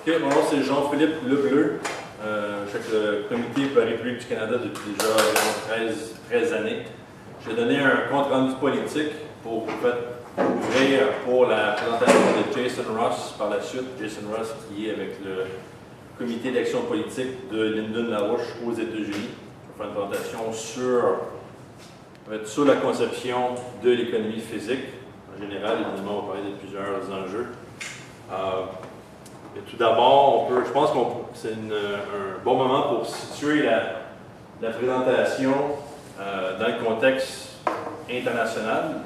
OK, mon nom c'est Jean-Philippe Lebleu. Je suis avec le Comité pour la République du Canada depuis déjà environ 13 années. Je vais donner un compte rendu politique pour ouvrir pour la présentation de Jason Ross par la suite. Jason Ross qui est avec le Comité d'action politique de Lyndon LaRouche aux États-Unis. Je vais faire une présentation sur la conception de l'économie physique. En général, évidemment, on va parler de plusieurs enjeux. Tout d'abord, je pense que c'est un bon moment pour situer la présentation dans le contexte international.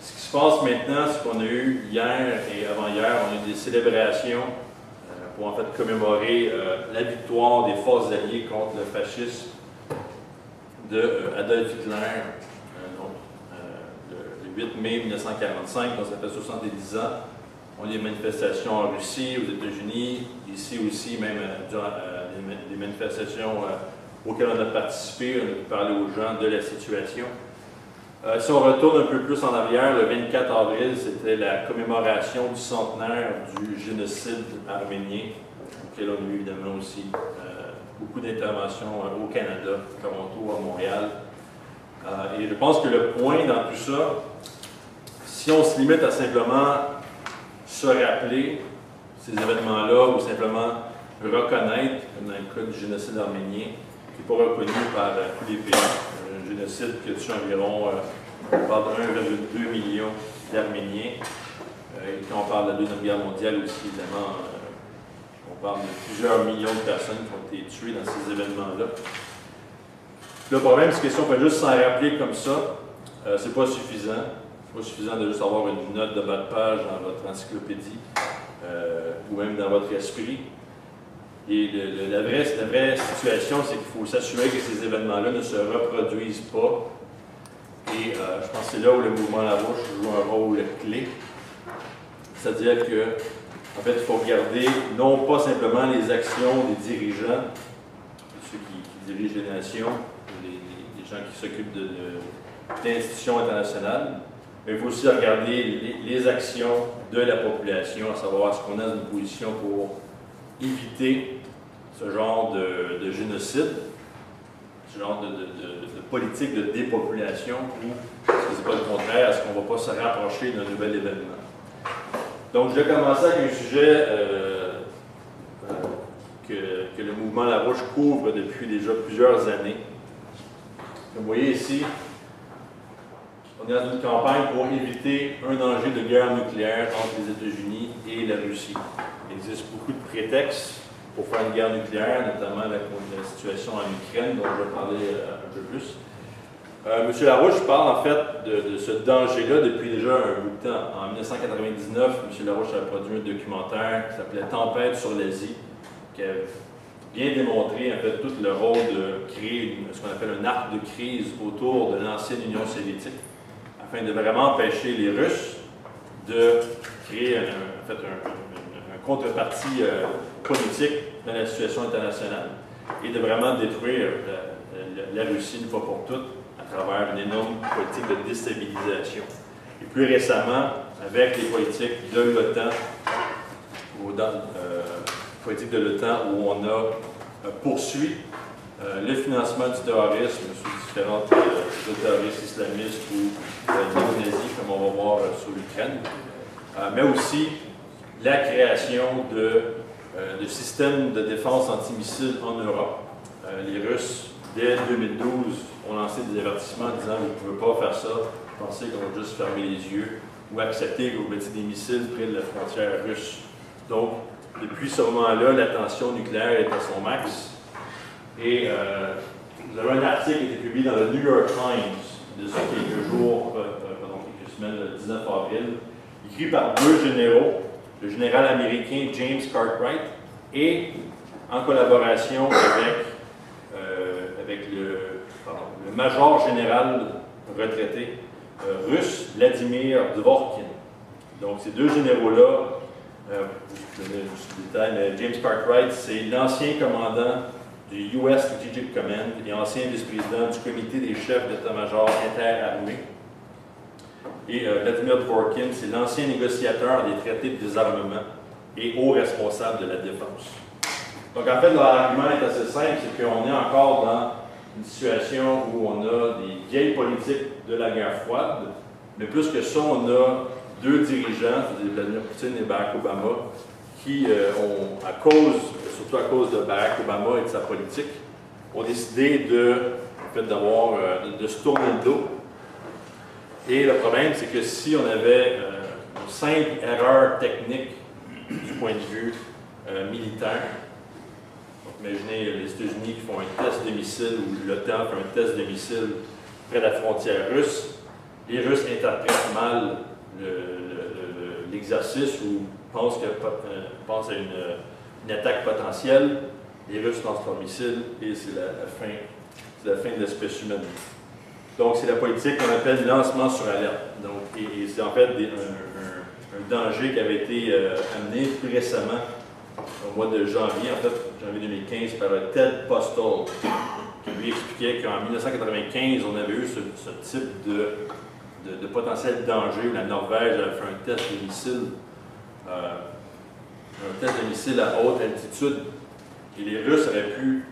Ce qui se passe maintenant, c'est qu'on a eu hier et avant-hier, on a eu des célébrations pour en fait commémorer la victoire des forces alliées contre le fascisme de Adolf Hitler, le 8 mai 1945, donc ça fait 70 ans. On a des manifestations en Russie, aux États-Unis, ici aussi, même des manifestations auxquelles on a participé, on a pu parler aux gens de la situation. Si on retourne un peu plus en arrière, le 24 avril, c'était la commémoration du centenaire du génocide arménien, auquel on a eu évidemment aussi beaucoup d'interventions au Canada, à Toronto, à Montréal. Et je pense que le point dans tout ça, si on se limite à simplement se rappeler ces événements-là ou simplement reconnaître, comme dans le cas du génocide arménien, qui n'est pas reconnu par tous les pays, un génocide qui a tué environ, on parle de 1,2 million d'Arméniens. Et quand on parle de la Deuxième Guerre mondiale aussi, évidemment, on parle de plusieurs millions de personnes qui ont été tuées dans ces événements-là. Le problème, c'est que si on peut juste s'en rappeler comme ça, c'est pas suffisant. C'est pas suffisant de juste avoir une note de bas de page dans votre encyclopédie ou même dans votre esprit. Et la vraie situation, c'est qu'il faut s'assurer que ces événements-là ne se reproduisent pas. Et je pense que c'est là où le mouvement LaRouche joue un rôle clé. C'est-à-dire que, en fait, il faut regarder non pas simplement les actions des dirigeants, ceux qui dirigent les nations, les gens qui s'occupent d'institutions internationales, mais il faut aussi regarder les actions de la population, à savoir est-ce qu'on a une position pour éviter ce genre de génocide, ce genre de politique de dépopulation, ou est-ce que c'est pas le contraire, est-ce qu'on ne va pas se rapprocher d'un nouvel événement. Donc je vais commencer avec un sujet que le mouvement LaRouche couvre depuis déjà plusieurs années. Comme vous voyez ici, on est dans une campagne pour éviter un danger de guerre nucléaire entre les États-Unis et la Russie. Il existe beaucoup de prétextes pour faire une guerre nucléaire, notamment la situation en Ukraine, dont je vais parler un peu plus. M. LaRouche parle en fait de ce danger-là depuis déjà un bout de temps. En 1999, M. LaRouche a produit un documentaire qui s'appelait Tempête sur l'Asie, qui a bien démontré en fait tout le rôle de créer ce qu'on appelle un arc de crise autour de l'ancienne Union soviétique, afin de vraiment empêcher les Russes de créer en fait un contrepartie politique dans la situation internationale et de vraiment détruire la Russie une fois pour toutes à travers une énorme politique de déstabilisation. Et plus récemment, avec les politiques de l'OTAN, où on a poursuivi le financement du terrorisme sous différentes terroristes islamistes ou néo-nazis, comme on va voir sur l'Ukraine, mais aussi la création de systèmes de défense antimissiles en Europe. Les Russes, dès 2012, ont lancé des avertissements en disant « vous ne pouvez pas faire ça, pensez qu'on va juste fermer les yeux ou accepter que vous mettiez des missiles près de la frontière russe ». Donc, depuis ce moment-là, la tension nucléaire est à son max. Et vous avez un article qui a été publié dans le New York Times de quelques semaines, le 19 avril, écrit par deux généraux, le général américain James Cartwright et en collaboration avec le major général retraité russe Vladimir Dvorkin. Donc ces deux généraux-là, je vais donner juste le détail, mais James Cartwright, c'est l'ancien commandant du US Strategic Command et ancien vice-président du comité des chefs d'état-major interarmés. Et Vladimir Dvorkin, c'est l'ancien négociateur des traités de désarmement et hauts responsables de la défense. Donc en fait, l'argument est assez simple, c'est qu'on est encore dans une situation où on a des vieilles politiques de la guerre froide, mais plus que ça, on a deux dirigeants, c'est Vladimir Poutine et Barack Obama, qui ont, surtout à cause de Barack Obama et de sa politique, ont décidé de se tourner le dos. Et le problème, c'est que si on avait une simple erreur technique du point de vue militaire, donc imaginez les États-Unis qui font un test de missile ou l'OTAN fait un test de missile près de la frontière russe, les Russes interprètent mal l'exercice ou pensent à une attaque potentielle, les Russes lancent leur missile et c'est la fin de l'espèce humaine. Donc, c'est la politique qu'on appelle lancement sur alerte. Donc, et c'est en fait un danger qui avait été amené plus récemment, au mois de janvier, en fait, janvier 2015, par Ted Postal, qui lui expliquait qu'en 1995, on avait eu ce type de potentiel danger où la Norvège avait fait un test de missile à haute altitude. Et les Russes auraient pu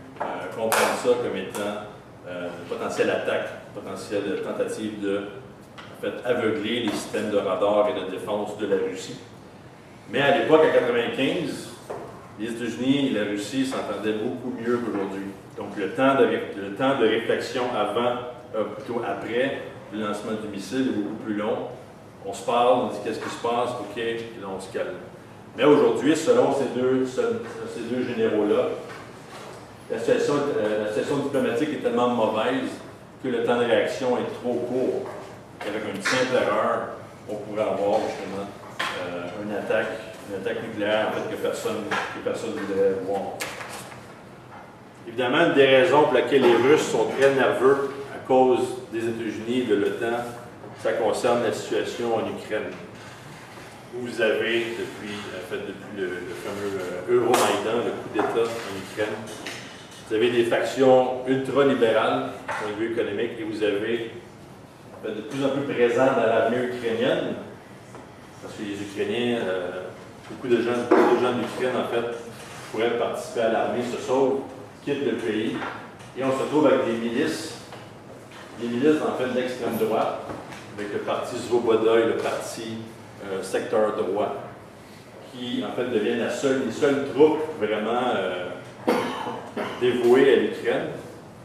comprendre ça comme étant une potentielle attaque, une potentielle tentative de aveugler les systèmes de radar et de défense de la Russie. Mais à l'époque, en 1995, les États-Unis et la Russie s'entendaient beaucoup mieux qu'aujourd'hui. Donc le temps de réflexion plutôt après le lancement du missile est beaucoup plus long. On se parle, on dit qu'est-ce qui se passe, ok, et là on se calme. Mais aujourd'hui, selon ces deux généraux-là, la situation diplomatique est tellement mauvaise que le temps de réaction est trop court. Avec une simple erreur, on pourrait avoir justement une attaque nucléaire en fait, que personne ne voudrait voir. Évidemment, une des raisons pour lesquelles les Russes sont très nerveux à cause des États-Unis et de l'OTAN, ça concerne la situation en Ukraine. Vous avez, depuis le fameux Euromaidan, le coup d'État en Ukraine, vous avez des factions ultra-libérales, du point de vue économique, et vous avez de plus en plus présent dans l'armée ukrainienne, parce que les Ukrainiens, beaucoup de gens d'Ukraine, en fait, pourraient participer à l'armée, se sauvent, quittent le pays, et on se retrouve avec des milices en fait d'extrême droite, avec le parti Svoboda et le parti secteur droit, qui en fait deviennent les seules troupes vraiment dévouées à l'Ukraine,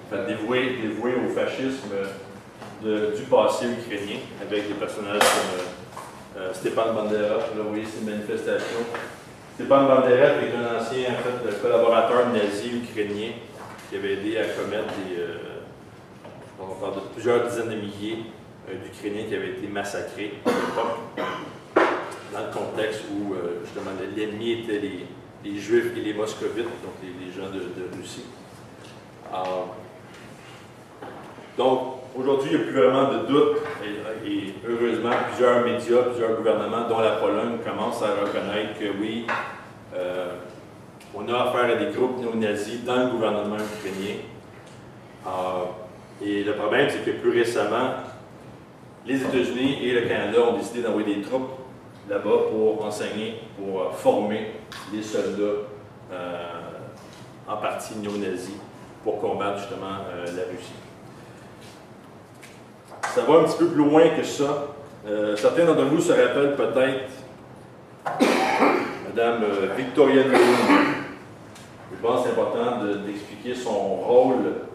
en fait dévouées au fascisme du passé ukrainien, avec des personnages comme Stepan Bandera. Là, vous voyez ces manifestations. Stepan Bandera est un ancien en fait, collaborateur nazi ukrainien qui avait aidé à commettre on parle de plusieurs dizaines de milliers d'Ukrainiens qui avaient été massacrés à l'époque, dans le contexte où justement l'ennemi était les Juifs et les Moscovites, donc les gens de Russie. Donc, aujourd'hui, il n'y a plus vraiment de doute, et heureusement, plusieurs médias, plusieurs gouvernements, dont la Pologne, commencent à reconnaître que oui, on a affaire à des groupes néo-nazis dans le gouvernement ukrainien. Et le problème, c'est que plus récemment, les États-Unis et le Canada ont décidé d'envoyer des troupes là-bas pour enseigner, pour former des soldats en partie néo-nazis pour combattre justement la Russie. Ça va un petit peu plus loin que ça. Certains d'entre vous se rappellent peut-être Mme Victoria Nuland. Je pense que c'est important d'expliquer son rôle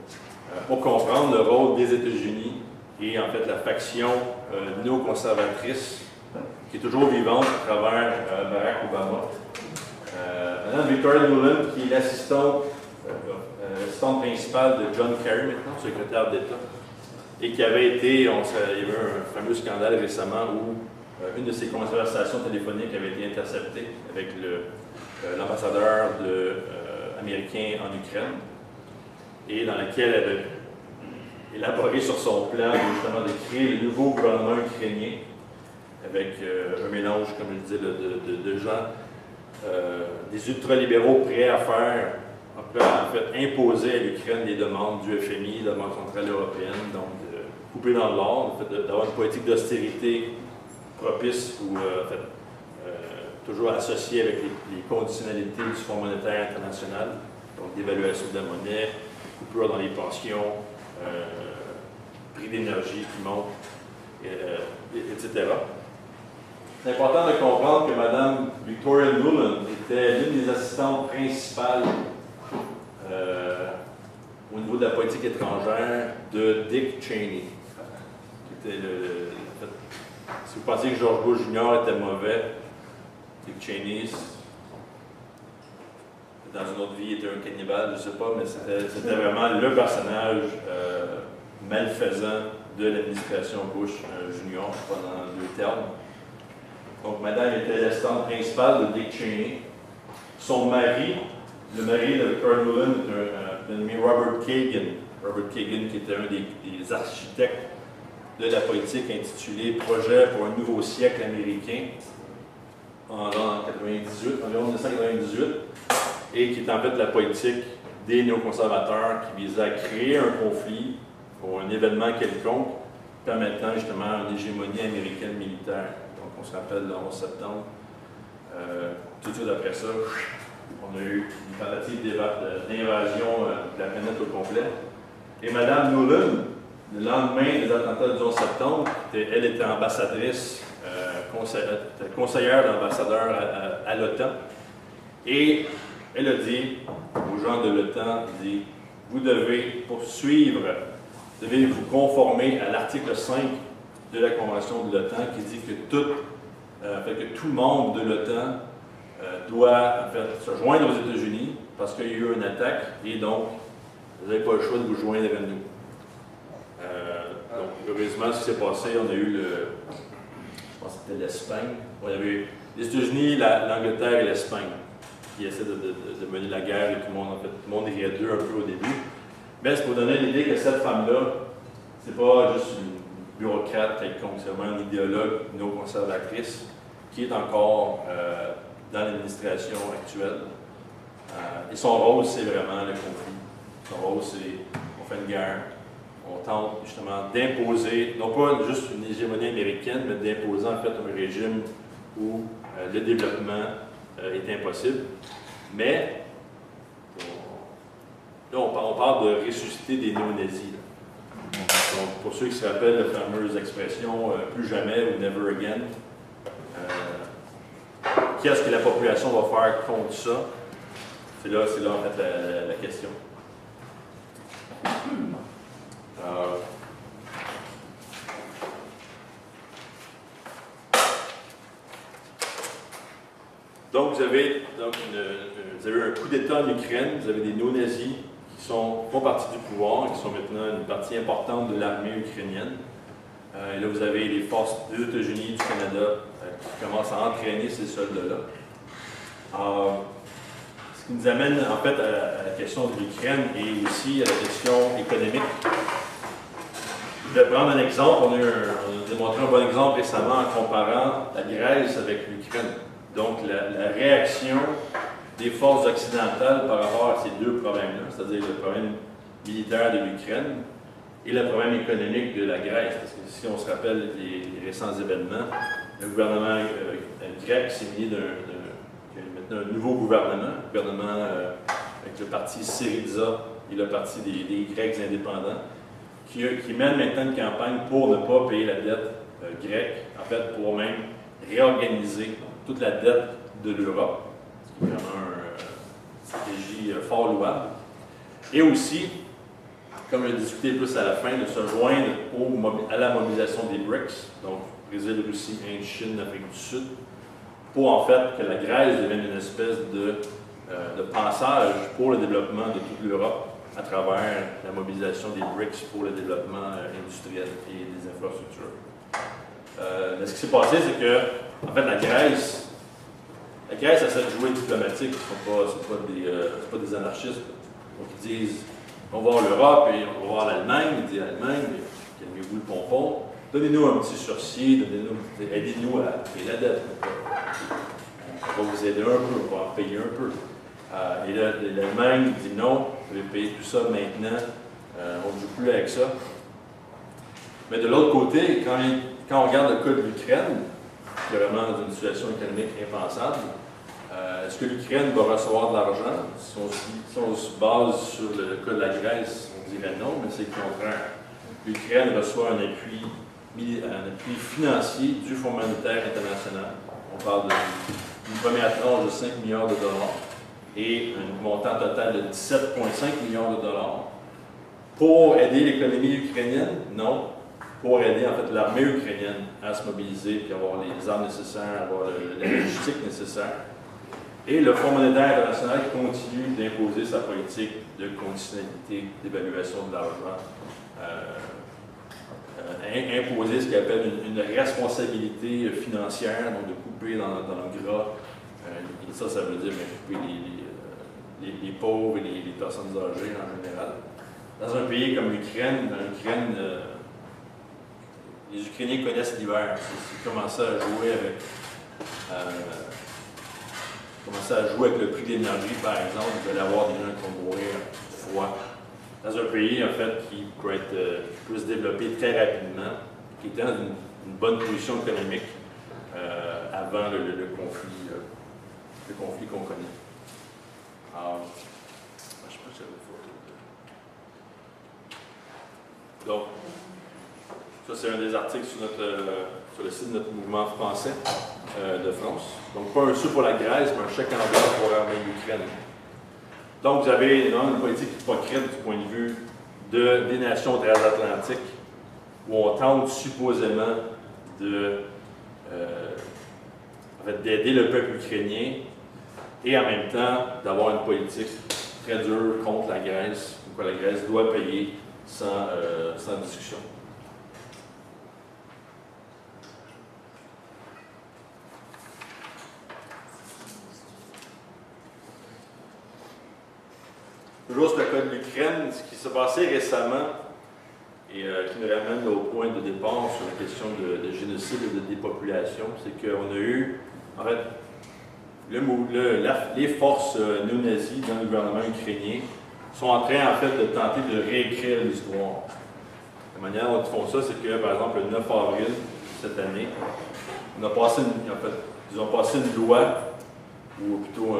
pour comprendre le rôle des États-Unis et en fait la faction néoconservatrice qui est toujours vivante à travers Barack Obama. Mme Victoria Nuland, qui est l'assistante principale de John Kerry maintenant, secrétaire d'État, et qui avait été, il y avait un fameux scandale récemment où une de ses conversations téléphoniques avait été interceptée avec l'ambassadeur américain en Ukraine, et dans laquelle elle avait élaboré sur son plan justement de créer le nouveau gouvernement ukrainien avec un mélange, comme je disais, de gens, des ultralibéraux prêts à imposer à l'Ukraine les demandes du FMI, de la Banque centrale européenne, donc de couper dans l'ordre, d'avoir une politique d'austérité propice ou toujours associé avec les conditionnalités du Fonds monétaire international, donc d'évaluation de la monnaie, coupure dans les pensions, prix d'énergie qui monte, etc. C'est important de comprendre que Mme Victoria Nuland était l'une des assistantes principales au niveau de la politique étrangère de Dick Cheney. Qui était si vous pensiez que George Bush Jr. était mauvais, Dick Cheney, dans une autre vie, était un cannibale, je ne sais pas, mais c'était vraiment le personnage malfaisant de l'administration Bush Jr. pendant 2 termes. Donc, madame était l'assistante principale de Dick Cheney. Son mari, le mari de Victoria Nuland, est un nommé Robert Kagan. Robert Kagan, qui était un des architectes de la politique intitulée Projet pour un nouveau siècle américain, en 1998, environ 1998, et qui est en fait la politique des néoconservateurs qui visait à créer un conflit pour un événement quelconque permettant justement une hégémonie américaine militaire. Donc on se rappelle le 11 septembre. Tout de suite après ça, on a eu une tentative d'invasion de la planète au complet. Et Mme Nuland, le lendemain des attentats du 11 septembre, elle était ambassadrice, conseillère d'ambassadeur à l'OTAN. Et elle a dit aux gens de l'OTAN, vous devez poursuivre, vous devez vous conformer à l'article 5 de la Convention de l'OTAN qui dit que tout membre de l'OTAN doit en fait, se joindre aux États-Unis parce qu'il y a eu une attaque et donc vous n'avez pas le choix de vous joindre à nous. Donc, heureusement, ce qui s'est passé, on a eu je pense que c'était l'Espagne. On avait eu les États-Unis, l'Angleterre et l'Espagne qui essaient de mener la guerre et tout le monde riait d'eux un peu au début. Mais c'est pour donner l'idée que cette femme-là, c'est pas juste une bureaucrate quelconque, c'est vraiment une idéologue néoconservatrice qui est encore dans l'administration actuelle. Et son rôle, c'est vraiment le conflit. Son rôle, c'est on fait une guerre, on tente justement d'imposer, non pas juste une hégémonie américaine, mais d'imposer en fait un régime où le développement est impossible. Mais là, on parle de ressusciter des néo-nazis. Donc, pour ceux qui se rappellent la fameuse expression plus jamais ou never again, qu'est-ce que la population va faire contre ça? C'est là en fait la question. Donc, vous avez un coup d'État en Ukraine, vous avez des néo-nazis qui font partie du pouvoir, qui sont maintenant une partie importante de l'armée ukrainienne. Et là, vous avez les forces des États-Unis, du Canada, qui commencent à entraîner ces soldats-là. Ce qui nous amène en fait à la question de l'Ukraine et aussi à la question économique. Je vais prendre un exemple. On a démontré un bon exemple récemment en comparant la Grèce avec l'Ukraine. Donc, la réaction des forces occidentales par rapport à ces deux problèmes-là, c'est-à-dire le problème militaire de l'Ukraine et le problème économique de la Grèce. Parce que si on se rappelle les récents événements, le gouvernement grec s'est mis maintenant un nouveau gouvernement avec le parti Syriza et le parti des Grecs indépendants, qui mène maintenant une campagne pour ne pas payer la dette grecque, en fait pour même réorganiser toute la dette de l'Europe, ce qui est vraiment une stratégie fort louable. Et aussi, comme je l'ai discuté plus à la fin, de se joindre à la mobilisation des BRICS, donc Brésil, Russie, Inde, Chine, Afrique du Sud, pour en fait que la Grèce devienne une espèce de passage pour le développement de toute l'Europe à travers la mobilisation des BRICS pour le développement industriel et des infrastructures. Mais ce qui s'est passé, c'est que, en fait, la Grèce essaie de jouer diplomatique, ce ne sont pas des anarchistes. Donc ils disent, on va voir l'Europe et on va voir l'Allemagne. Ils disent, l'Allemagne, calmez-vous le pompon, donnez-nous un petit sursis, aidez-nous à payer la dette. On va vous aider un peu, on va en payer un peu. Et là, l'Allemagne dit non, vous devez payer tout ça maintenant, on ne joue plus avec ça. Mais de l'autre côté, quand on regarde le cas de l'Ukraine, qui est vraiment dans une situation économique impensable. Est-ce que l'Ukraine va recevoir de l'argent? Si on se base sur le cas de la Grèce, on dirait non, mais c'est le contraire. L'Ukraine reçoit un appui financier du Fonds monétaire international. On parle d'une première tranche de 5 milliards de dollars et un montant total de 17,5 milliards de dollars. Pour aider l'économie ukrainienne? Non. Pour aider en fait l'armée ukrainienne à se mobiliser et avoir les armes nécessaires, avoir la logistique nécessaire. Et le Fonds monétaire international continue d'imposer sa politique de conditionnalité d'évaluation de l'argent, imposer ce qu'il appelle une responsabilité financière, donc de couper dans le gras. Et ça veut dire couper les pauvres et les personnes âgées en général. Dans un pays comme l'Ukraine, les Ukrainiens connaissent l'hiver. Ils commencent à jouer avec le prix de l'énergie, par exemple, vous allez avoir des gens qui vont mourir de froid. Dans un pays, en fait, qui peut se développer très rapidement, qui était dans une bonne position économique avant le conflit qu'on connaît. Alors, je sais pas si j'avais une photo. Donc, ça, c'est un des articles sur le site de notre mouvement français de France. Donc, pas un sou pour la Grèce, mais un chèque en blanc pour l'armée de l'Ukraine. Donc, vous avez une politique hypocrite du point de vue des nations transatlantiques, où on tente supposément d'aider le peuple ukrainien et en même temps d'avoir une politique très dure contre la Grèce, où la Grèce doit payer sans discussion. Toujours sur le cas de l'Ukraine, ce qui s'est passé récemment et qui nous ramène au point de départ sur la question de génocide et de dépopulation, c'est qu'on a eu, en fait, les forces néo-nazies dans le gouvernement ukrainien sont en train, en fait, de tenter de réécrire l'histoire. La manière dont ils font ça, c'est que, par exemple, le 9 avril cette année, ils ont passé une loi, ou plutôt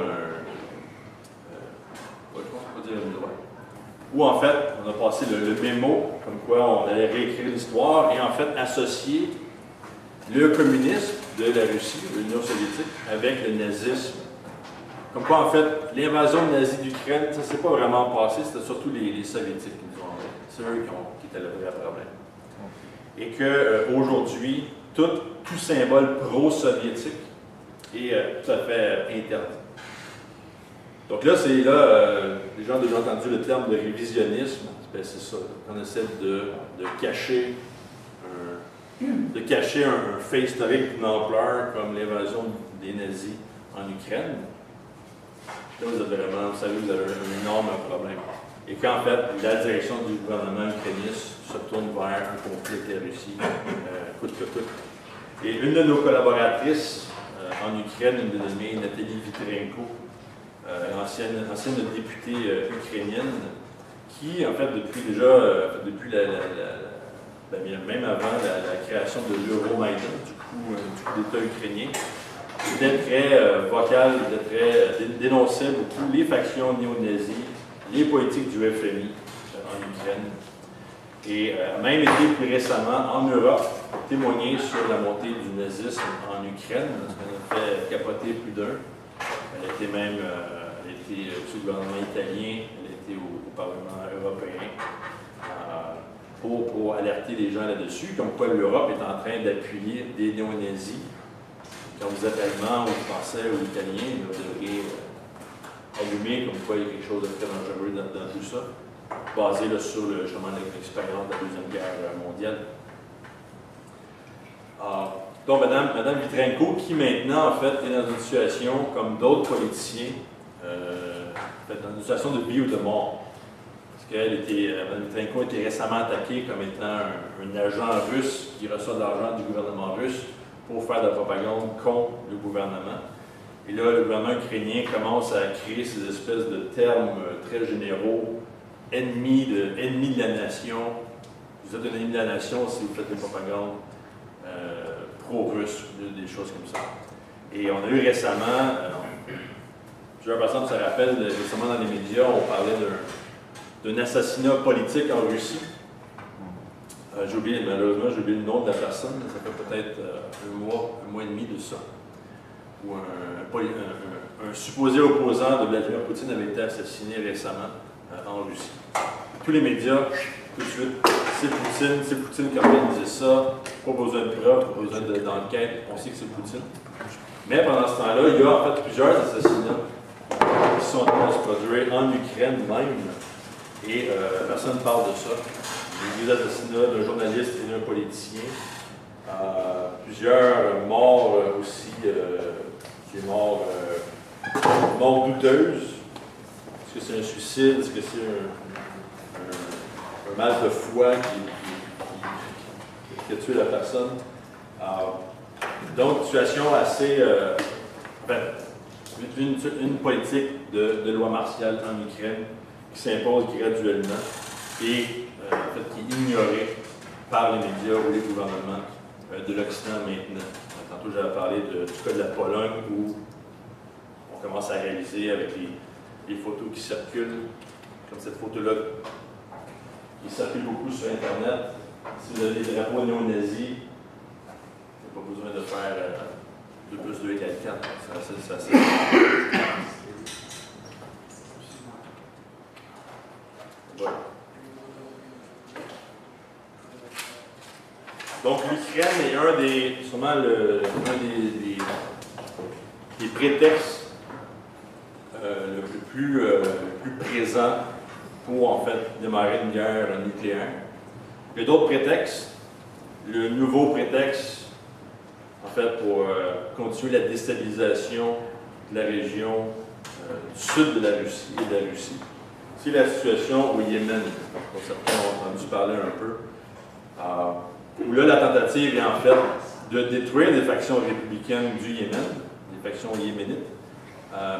où en fait, on a passé le mémo, comme quoi on allait réécrire l'histoire et en fait associer le communisme de la Russie, de l'Union soviétique, avec le nazisme. Comme quoi, en fait, l'invasion nazie d'Ukraine, ça ne s'est pas vraiment passé, c'était surtout les soviétiques qui nous ont envoyé. C'est eux qui étaient le vrai problème. Et qu'aujourd'hui, tout symbole pro-soviétique est tout à fait interdit. Donc là, les gens ont déjà entendu le terme de révisionnisme. C'est ça. On essaie de cacher un fait historique d'une ampleur comme l'invasion des nazis en Ukraine. Là, vous avez un énorme problème. Et qu'en fait, la direction du gouvernement ukrainien se tourne vers un conflit avec la Russie, coûte que coûte. Et une de nos collaboratrices en Ukraine, une dénommée Nathalie Vitrenko, ancienne députée ukrainienne, qui, en fait, même avant la création de l'Euromaïdan, du coup d'État ukrainien, était très vocale, dénonçait beaucoup les factions néo-nazies, les politiques du FMI en Ukraine, et a même été plus récemment en Europe témoigner sur la montée du nazisme en Ukraine, ce qui a fait capoter plus d'un. Elle était sous le gouvernement italien, elle était au Parlement européen pour alerter les gens là-dessus, comme quoi l'Europe est en train d'appuyer des néo-nazis. Quand vous êtes allemand ou français ou italien, vous devriez allumer comme quoi il y a quelque chose de très dangereux dans tout ça, basé là, sur justement l'expérience de la Deuxième Guerre mondiale. Donc, Mme Vitrenko, qui maintenant, en fait, est dans une situation comme d'autres politiciens, dans une situation de vie ou de mort. Parce que Mme Vitrenko a été récemment attaquée comme étant un agent russe qui reçoit de l'argent du gouvernement russe pour faire de la propagande contre le gouvernement. Et là, le gouvernement ukrainien commence à créer ces espèces de termes très généraux, ennemis de la nation. Vous êtes un ennemi de la nation si vous faites des propagandes pro-russes, des choses comme ça. Et on a eu récemment, plusieurs personnes se rappellent, récemment dans les médias, on parlait d'un assassinat politique en Russie. Malheureusement, j'ai oublié le nom de la personne, ça fait peut-être un mois et demi de ça, où un supposé opposant de Vladimir Poutine avait été assassiné récemment en Russie. Tous les médias, tout de suite, c'est Poutine qui a organisé ça, pas besoin de preuves, pas besoin d'enquête, on sait que c'est Poutine. Mais pendant ce temps-là, il y a en fait plusieurs assassinats qui sont en train de se produire en Ukraine même, et personne ne parle de ça. Des assassinats d'un journaliste et d'un politicien. Plusieurs morts aussi, des morts douteuses. Est-ce que c'est un suicide? Est-ce que c'est un mal de foi qui a tué la personne? Donc, situation assez... une politique de loi martiale en Ukraine qui s'impose graduellement et en fait, qui est ignorée par les médias ou les gouvernements de l'Occident maintenant. Tantôt, j'avais parlé du cas de la Pologne où on commence à réaliser avec les photos qui circulent, comme cette photo-là qui circule beaucoup sur Internet. Si vous avez des drapeaux néo-nazis, pas besoin de faire 2 plus 2 égale 4. C'est assez. Voilà. Donc, l'Ukraine est sûrement un des prétextes le plus présent pour, en fait, démarrer une guerre nucléaire. Il y a d'autres prétextes. Le nouveau prétexte, en fait, pour continuer la déstabilisation de la région du sud de la Russie et de la Russie, c'est la situation au Yémen, dont certains ont entendu parler un peu, où là, la tentative est en fait de détruire les factions républicaines du Yémen, les factions yéménites,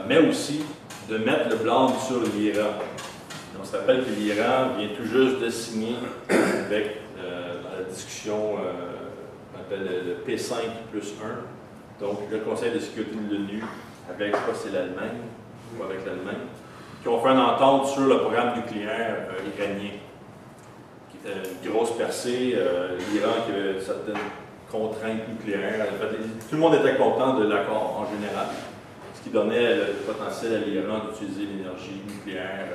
mais aussi de mettre le blâme sur l'Iran. On se rappelle que l'Iran vient tout juste de signer avec dans la discussion qu'on appelle le P5+1, donc le Conseil de sécurité de l'ONU avec, je crois que c'est l'Allemagne, ou avec l'Allemagne, qui ont fait une entente sur le programme nucléaire iranien, qui était une grosse percée. L'Iran qui avait certaines contraintes nucléaires. En fait, tout le monde était content de l'accord en général, ce qui donnait le potentiel à l'Iran d'utiliser l'énergie nucléaire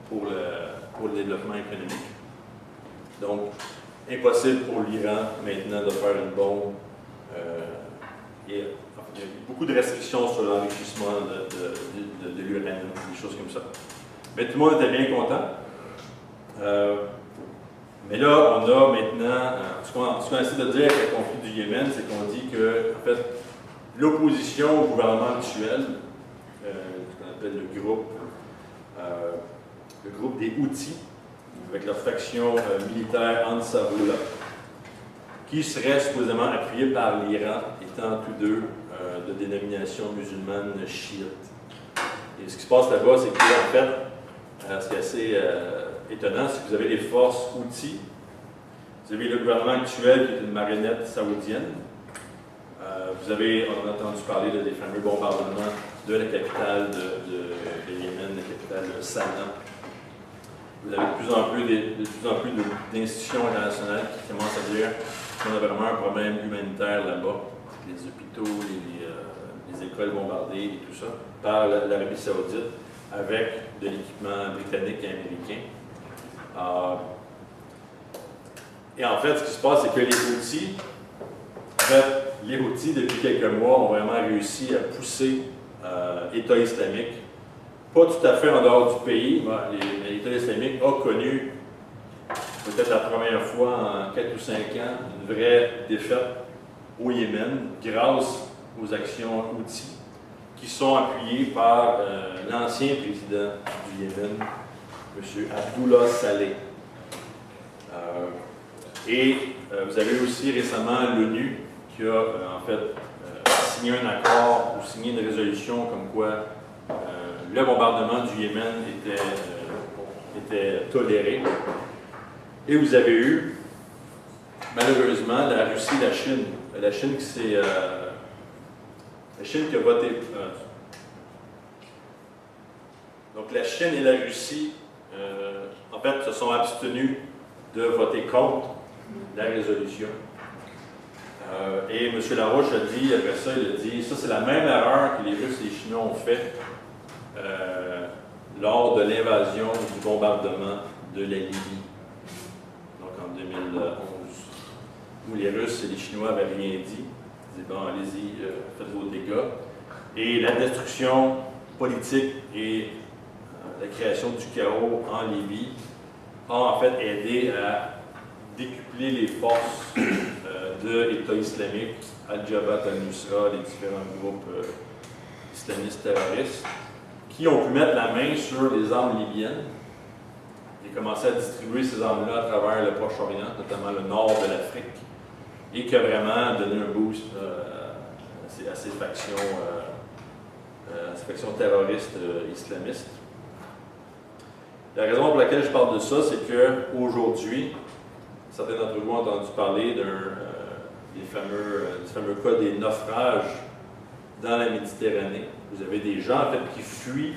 pour le développement économique. Donc, impossible pour l'Iran maintenant de faire une bombe. Il y a beaucoup de restrictions sur l'enrichissement de l'uranium, des choses comme ça. Mais tout le monde était bien content. Mais là, on a maintenant, ce qu'on essaie de dire avec le conflit du Yémen, c'est qu'on dit que, en fait, l'opposition au gouvernement actuel, ce qu'on appelle le groupe des Houthis, avec leur faction militaire Ansarullah, qui serait supposément appuyée par l'Iran, étant tous deux de dénomination musulmane chiite. Et ce qui se passe là-bas, c'est qu'en fait, ce qui est assez étonnant, c'est que vous avez les forces Houthis, vous avez le gouvernement actuel qui est une marionnette saoudienne, vous avez, on a entendu parler des fameux bombardements de la capitale de Yémen, la capitale de Sanaa. Vous avez de plus en plus d'institutions internationales qui commencent à dire qu'on a vraiment un problème humanitaire là-bas. Les hôpitaux, les écoles bombardées et tout ça, par l'Arabie Saoudite, avec de l'équipement britannique et américain. Et en fait, ce qui se passe, c'est que les Houthis, depuis quelques mois, ont vraiment réussi à pousser l'État islamique. Pas tout à fait en dehors du pays. L'État islamique a connu, peut-être la première fois en 4 ou 5 ans, une vraie défaite au Yémen grâce aux actions Houthis qui sont appuyées par l'ancien président du Yémen, M. Abdullah Saleh. Vous avez aussi récemment l'ONU qui a en fait signé un accord ou signé une résolution comme quoi le bombardement du Yémen était toléré. Et vous avez eu malheureusement, la Russie et la Chine. La Chine qui a voté. Donc la Chine et la Russie, en fait, se sont abstenus de voter contre la résolution. Et M. Larouche a dit, après ça, il a dit, ça c'est la même erreur que les Russes et les Chinois ont fait lors de l'invasion du bombardement de la Libye, donc en 2011, où les Russes et les Chinois n'avaient rien dit. Ils disaient, bon, allez-y, faites vos dégâts. Et la destruction politique et la création du chaos en Libye a en fait aidé à décupler les forces de l'État islamique, Al-Jabhat al-Nusra, les différents groupes islamistes terroristes, qui ont pu mettre la main sur les armes libyennes et commencer à distribuer ces armes-là à travers le Proche-Orient, notamment le nord de l'Afrique, et qui a vraiment donné un boost à ces factions terroristes islamistes. La raison pour laquelle je parle de ça, c'est qu'aujourd'hui, certains d'entre vous ont entendu parler du fameux cas des naufrages dans la Méditerranée. Vous avez des gens en fait qui fuient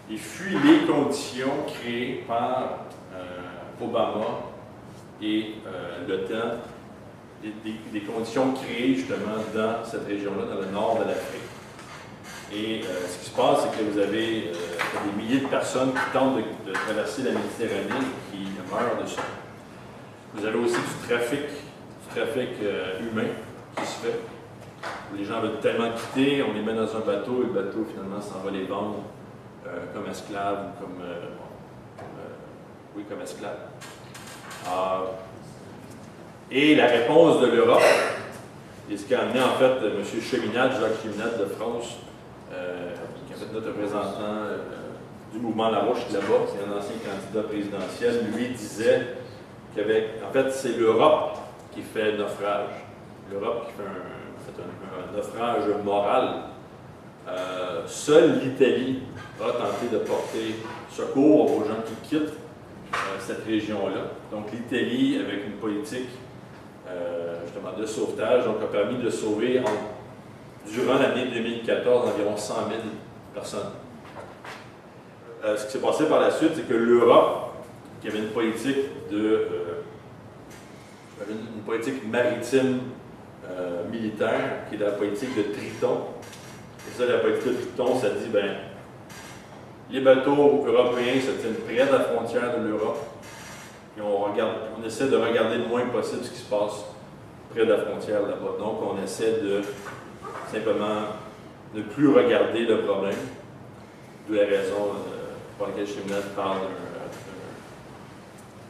les conditions créées par Obama et l'OTAN, des conditions créées justement dans cette région-là, dans le nord de l'Afrique. Et ce qui se passe, c'est que vous avez des milliers de personnes qui tentent de traverser la Méditerranée et qui meurent de ça. Vous avez aussi du trafic humain qui se fait. Les gens veulent tellement quitter, on les met dans un bateau et le bateau finalement s'en va les vendre comme esclaves ou comme esclaves. Et la réponse de l'Europe, et ce qui a amené en fait M. Cheminade, Jacques Cheminade de France, qui est en fait notre représentant du mouvement Larouche là-bas, qui est un ancien candidat présidentiel, lui disait en fait, c'est l'Europe qui fait naufrage. L'Europe qui fait un naufrage moral. Seule l'Italie a tenté de porter secours aux gens qui quittent cette région-là. Donc l'Italie, avec une politique justement de sauvetage, donc, a permis de sauver durant l'année 2014 environ 100 000 personnes. Ce qui s'est passé par la suite, c'est que l'Europe, qui avait une politique maritime militaire, qui est la politique de Triton. Et ça, la politique de Triton, ça dit, ben, les bateaux européens se tiennent près de la frontière de l'Europe, et on essaie de regarder le moins possible ce qui se passe près de la frontière là-bas. Donc, on essaie de simplement ne plus regarder le problème, d'où la raison pour laquelle Cheminade parle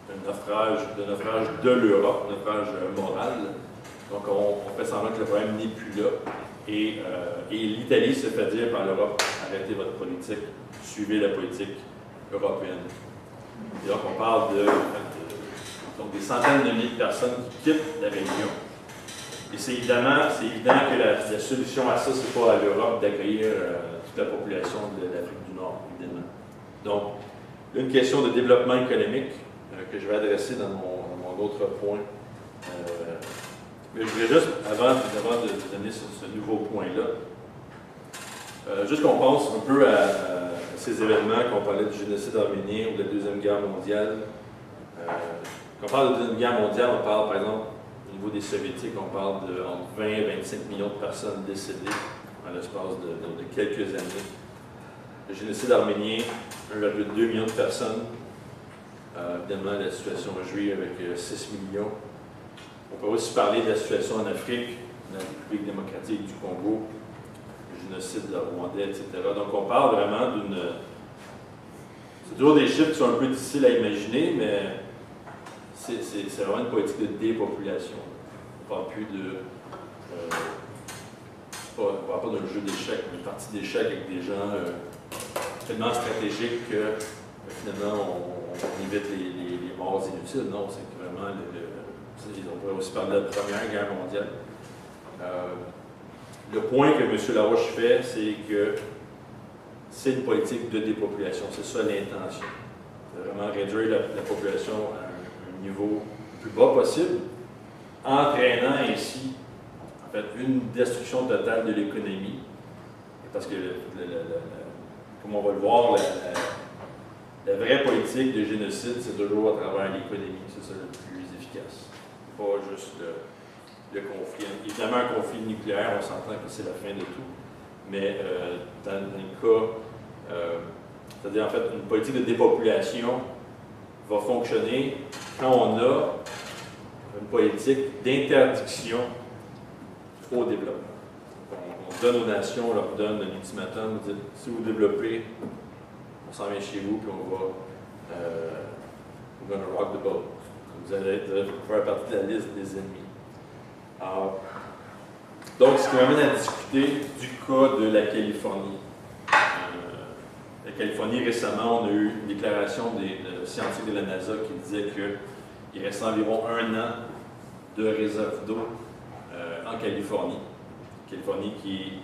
d'un naufrage de l'Europe, un naufrage moral. Donc, on fait semblant que le problème n'est plus là. Et l'Italie se fait dire par l'Europe, arrêtez votre politique, suivez la politique européenne. Et donc, on parle donc des centaines de milliers de personnes qui quittent la région. Et c'est évident que la solution à ça, c'est pas à l'Europe d'accueillir toute la population de l'Afrique du Nord, évidemment. Donc, une question de développement économique que je vais adresser dans mon autre point. Mais je voudrais juste, avant de donner ce nouveau point-là, juste qu'on pense un peu à ces événements, qu'on parlait du génocide arménien ou de la Deuxième Guerre mondiale. Quand on parle de la Deuxième Guerre mondiale, on parle, par exemple, au niveau des Soviétiques, on parle de entre 20 et 25 millions de personnes décédées en l'espace de quelques années. Le génocide arménien, 1,2 million de personnes. Évidemment, la situation juive avec 6 millions. On peut aussi parler de la situation en Afrique, dans la République démocratique du Congo, le génocide rwandais, etc. Donc, on parle vraiment d'une... C'est toujours des chiffres qui sont un peu difficiles à imaginer, mais c'est vraiment une politique de dépopulation. On ne parle plus de... on ne parle pas d'un jeu d'échecs, mais une partie d'échecs avec des gens tellement stratégiques que finalement on évite les morts inutiles. Non, c'est vraiment... on pourrait aussi parler de la Première Guerre mondiale. Le point que M. Larouche fait, c'est que c'est une politique de dépopulation. C'est ça l'intention. C'est vraiment réduire la population à un niveau le plus bas possible entraînant ainsi, en fait, une destruction totale de l'économie. Parce que, comme on va le voir, la vraie politique de génocide, c'est toujours à travers l'économie. C'est ça le plus efficace. Pas juste le conflit. Évidemment, un conflit nucléaire, on s'entend que c'est la fin de tout. Mais dans le cas, c'est-à-dire en fait, une politique de dépopulation va fonctionner quand on a une politique d'interdiction au développement. On donne aux nations, on leur donne un ultimatum, on dit si vous développez, on s'en vient chez vous, puis on va we're gonna rock the boat. Vous allez faire partie de la liste des ennemis. Alors, donc, ce qui m'amène à discuter du cas de la Californie. La Californie, récemment, on a eu une déclaration des scientifiques de la NASA qui disait qu'il restait environ 1 an de réserve d'eau en Californie. Californie qui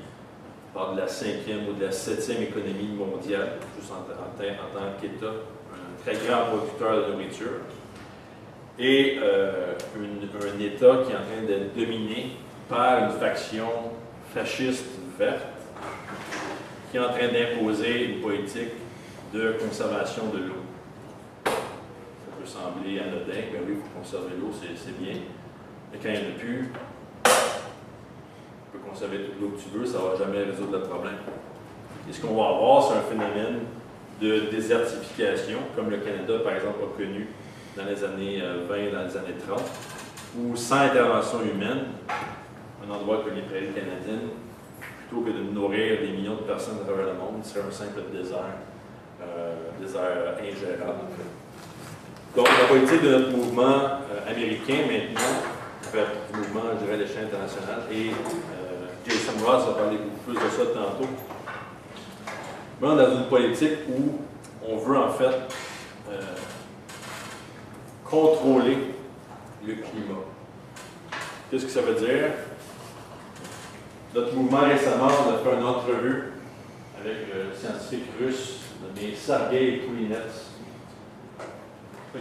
parle de la 5e ou de la 7e économie mondiale, juste en tant qu'État, un très grand producteur de nourriture, et un État qui est en train d'être dominé par une faction fasciste verte qui est en train d'imposer une politique de conservation de l'eau. Ça peut sembler anodin, ben oui, il faut conserver l'eau, c'est bien, mais quand il n'y en a plus, tu peux conserver toute l'eau que tu veux, ça ne va jamais résoudre le problème. Et ce qu'on va avoir, c'est un phénomène de désertification, comme le Canada, par exemple, a connu dans les années 20 et dans les années 30, où sans intervention humaine, un endroit comme les prairies canadiennes, plutôt que de nourrir des millions de personnes à travers le monde, serait un simple désert ingérable. Donc, la politique de notre mouvement américain maintenant, en fait, du mouvement, je dirais, à l'échelle internationale, et Jason Ross va parler beaucoup plus de ça tantôt. Mais on est dans une politique où on veut en fait contrôler le climat. Qu'est-ce que ça veut dire? Notre mouvement récemment, on a fait une entrevue avec le scientifique russe nommé Sergei Poulinets.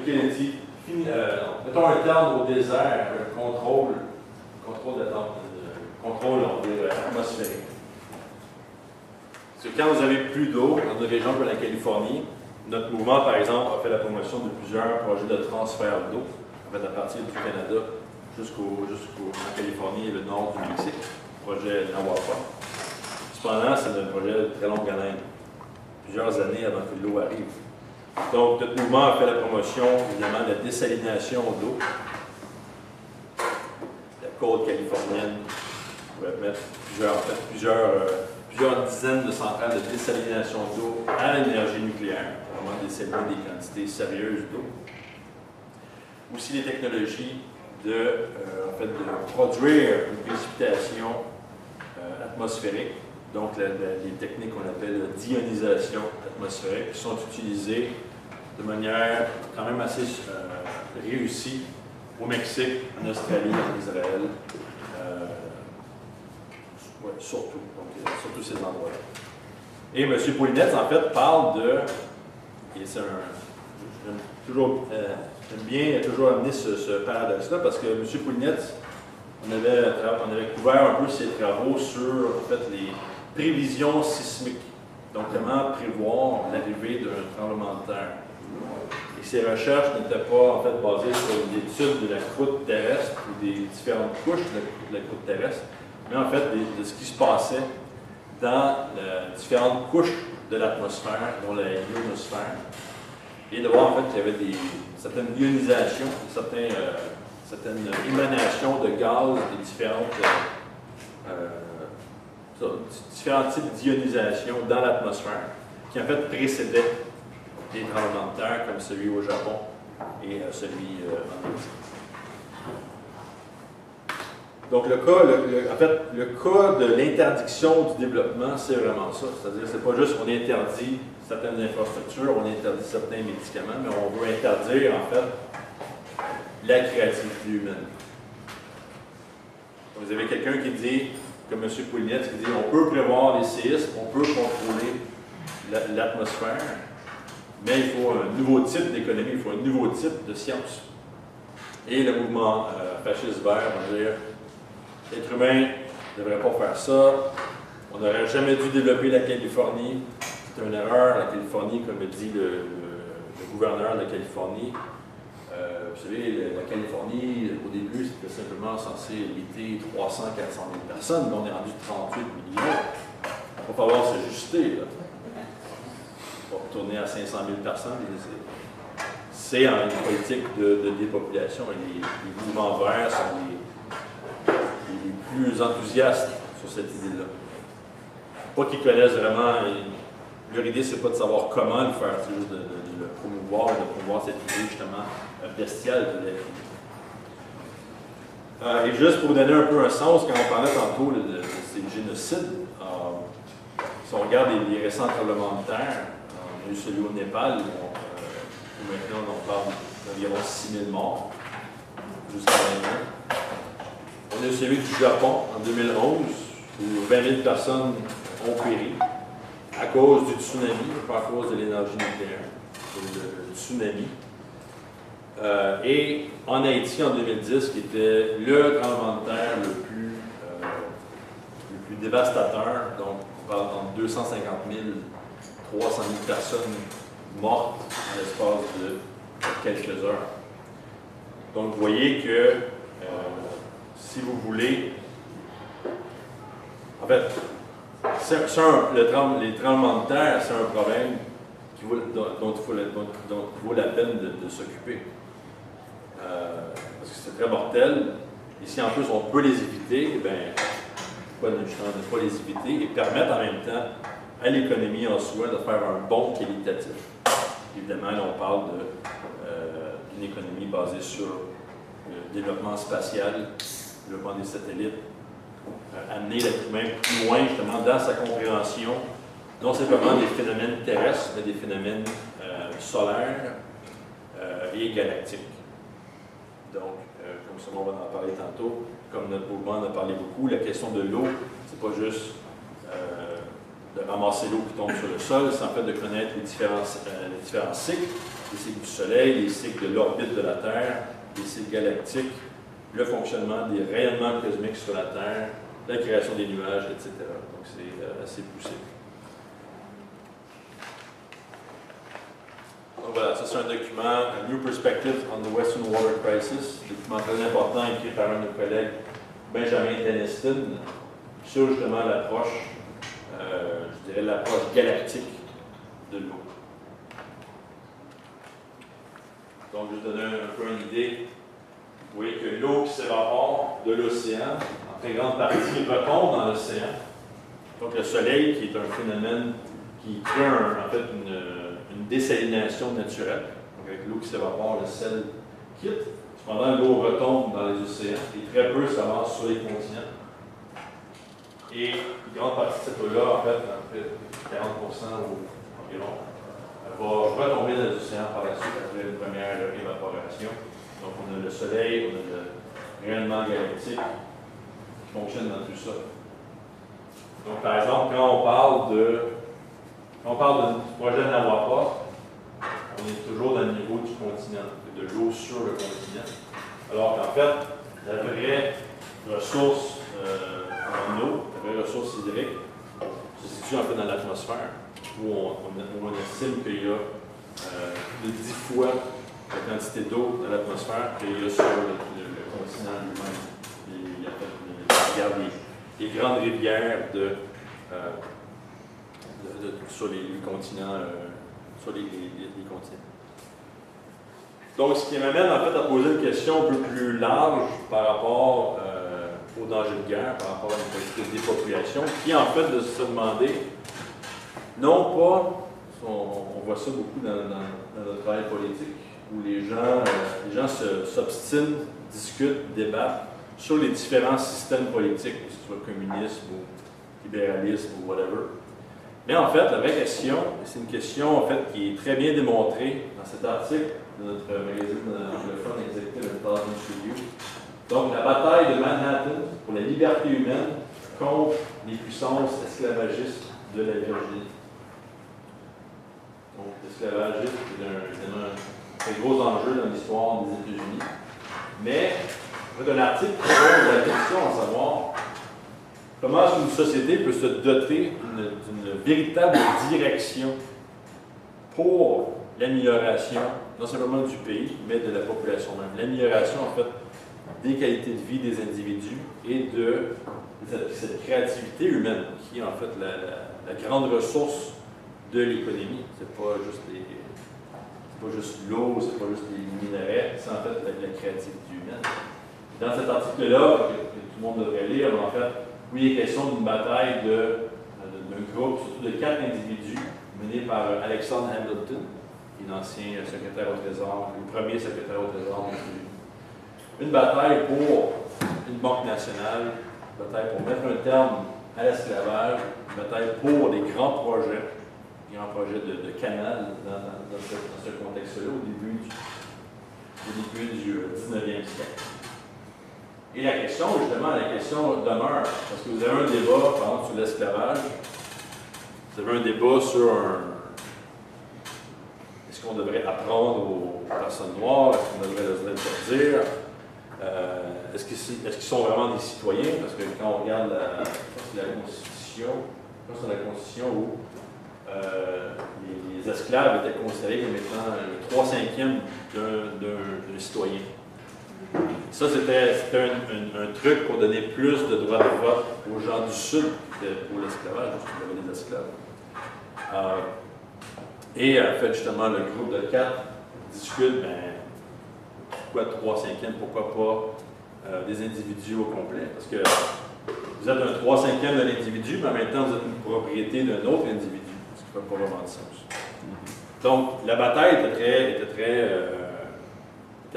Il a dit, mettons un terme au désert, un contrôle atmosphérique. Parce que quand vous avez plus d'eau dans des régions comme la Californie, notre mouvement, par exemple, a fait la promotion de plusieurs projets de transfert d'eau, en fait, à partir du Canada jusqu'en Californie et le nord du Mexique, le projet Nahuatl. Cependant, c'est un projet de très longue haleine, plusieurs années avant que l'eau arrive. Donc, notre mouvement a fait la promotion, évidemment, de la désalination d'eau. La côte californienne pourrait mettre plusieurs dizaines de centrales de désalination d'eau à l'énergie nucléaire, pour vraiment désaliner des quantités sérieuses d'eau. Aussi les technologies de produire une précipitation atmosphérique, donc les techniques qu'on appelle la d'ionisation atmosphérique, qui sont utilisées de manière quand même assez réussie au Mexique, en Australie, en Israël, surtout ces endroits-là. Et M. Poulinets, en fait, parle de, et c'est j'aime bien toujours amener ce paradoxe-là, parce que M. Poulinets, on avait couvert un peu ses travaux sur, en fait, les prévisions sismiques. Donc, comment prévoir l'arrivée d'un tremblement de terre. Et ces recherches n'étaient pas, en fait, basées sur une étude de la croûte terrestre ou des différentes couches de la croûte terrestre, mais en fait, de ce qui se passait dans les différentes couches de l'atmosphère, dont la ionosphère, et de voir, en fait, qu'il y avait certaines ionisations, certaines émanations de gaz et différents types d'ionisation dans l'atmosphère qui en fait précédaient des tremblements de terre comme celui au Japon et celui en Mexique. Donc le cas de l'interdiction du développement, c'est vraiment ça. C'est-à-dire, c'est pas juste qu'on interdit certaines infrastructures, on interdit certains médicaments, mais on veut interdire en fait la créativité humaine. Vous avez quelqu'un qui dit, comme M. Poulinets, qui dit on peut prévoir les séismes, on peut contrôler l'atmosphère, mais il faut un nouveau type d'économie, il faut un nouveau type de science. Et le mouvement fasciste vert va dire l'être humain ne devrait pas faire ça, on n'aurait jamais dû développer la Californie, c'est une erreur, la Californie, comme dit le gouverneur de la Californie. Vous savez, la Californie, au début, c'était simplement censé éviter 300 à 400 000 personnes, mais on est rendu 38 millions. Il va falloir s'ajuster. On va retourner à 500 000 personnes. C'est une politique de dépopulation. Les mouvements verts sont les plus enthousiastes sur cette idée-là. Pas qu'ils connaissent vraiment. Leur idée, c'est pas de savoir comment le faire, c'est juste de le promouvoir et de promouvoir cette idée justement bestiale de la vie. Et juste pour vous donner un peu un sens, quand on parlait tantôt de ces génocides, si on regarde les récents tremblements de terre, on a eu celui au Népal, où maintenant on parle d'environ 6 000 morts, jusqu'à maintenant. On a eu celui du Japon en 2011, où 20 000 personnes ont péri à cause du tsunami, pas à cause de l'énergie nucléaire, le tsunami. Et en Haïti, en 2010, qui était le tremblement de terre le plus dévastateur, donc on parle entre 250 000 300 000 personnes mortes en l'espace de quelques heures. Donc vous voyez que si vous voulez, en fait, les tremblements de terre, c'est un problème dont il vaut la peine de s'occuper. Parce que c'est très mortel. Et si en plus on peut les éviter, bien, pourquoi ne pas les éviter et permettre en même temps à l'économie en soi de faire un bond qualitatif. Évidemment, là, on parle d'une économie basée sur le développement spatial, le développement des satellites, amener l'être humain plus loin justement dans sa compréhension, non simplement des phénomènes terrestres, mais des phénomènes solaires et galactiques. Donc, comme ça, on va en parler tantôt, comme notre mouvement en a parlé beaucoup, la question de l'eau, c'est pas juste de ramasser l'eau qui tombe sur le sol, c'est en fait de connaître les différents cycles, les cycles du Soleil, les cycles de l'orbite de la Terre, les cycles galactiques, le fonctionnement des rayonnements cosmiques sur la Terre, la création des nuages, etc. Donc c'est assez poussé. Donc voilà, ça c'est un document, A New Perspective on the Western Water Crisis, un document très important écrit par un de nos collègues, Benjamin Denniston, sur justement l'approche, je dirais l'approche galactique de l'eau. Donc, je vous donne un peu une idée. Vous voyez que l'eau qui s'évapore de l'océan, en très grande partie, retombe dans l'océan. Donc, le soleil, qui est un phénomène qui crée en fait une désalination naturelle. Donc, avec l'eau qui s'évapore, le sel quitte. Cependant, l'eau retombe dans les océans et très peu s'avance sur les continents. Et une grande partie de cette eau-là, en fait 40% environ, va retomber dans les océans par la suite après une première évaporation. Donc, on a le soleil, on a le rayonnement galactique qui fonctionne dans tout ça. Donc, par exemple, quand on parle du projet Nawapa, on est toujours dans le niveau du continent, de l'eau sur le continent. Alors qu'en fait, la vraie ressource en eau, la vraie ressource hydrique, se situe en fait dans l'atmosphère, où on estime qu'il y a de 10 fois la quantité d'eau dans l'atmosphère qu'il y a sur le continent lui-même. Il y a les grandes rivières sur les continents. Donc, ce qui m'amène en fait à poser une question un peu plus large par rapport au danger de guerre, par rapport à une politique de dépopulation, qui est en fait de se demander, non pas, on voit ça beaucoup dans notre travail politique, où les gens s'obstinent, discutent, débattent sur les différents systèmes politiques, que ce soit communisme ou libéralisme ou whatever. Mais en fait, la vraie question, c'est une question en fait, qui est très bien démontrée dans cet article de notre magazine anglophone Executive Intelligence Review. Donc, la bataille de Manhattan pour la liberté humaine contre les puissances esclavagistes de la Virginie. Donc, l'esclavagisme est un très gros enjeu dans l'histoire des États-Unis. Mais c'est un article qui pose la question à savoir comment est-ce qu'une société peut se doter d'une véritable direction pour l'amélioration, non seulement du pays, mais de la population même. L'amélioration, en fait, des qualités de vie des individus et de cette créativité humaine qui est en fait la grande ressource de l'économie. C'est pas juste l'eau, c'est pas juste les minerais, c'est en fait la créativité humaine. Dans cet article-là, que tout le monde devrait lire, en fait, oui, il est question d'une bataille d'un groupe, surtout de 4 individus, mené par Alexander Hamilton, qui est l'ancien secrétaire au Trésor, le premier secrétaire au Trésor. Une bataille pour une banque nationale, une bataille pour mettre un terme à l'esclavage, une bataille pour des grands projets de canal dans ce contexte-là, au début du 19e siècle. Et la question demeure, parce que vous avez un débat, par exemple, sur l'esclavage, vous avez un débat sur est-ce qu'on devrait apprendre aux personnes noires, est-ce qu'on devrait les interdire, est-ce qu'ils sont vraiment des citoyens, parce que quand on regarde la Constitution, c'est la Constitution où les esclaves étaient considérés comme étant le 3/5e d'un citoyen. Ça, c'était un truc pour donner plus de droits de vote aux gens du Sud que pour l'esclavage, parce qu'il y avait des esclaves. Et en fait, justement, le groupe de 4 discute, pourquoi 3/5e, pourquoi pas des individus au complet? Parce que vous êtes un 3/5e de l'individu, mais en même temps, vous êtes une propriété d'un autre individu, ce qui ne fait pas vraiment de sens. Donc, la bataille était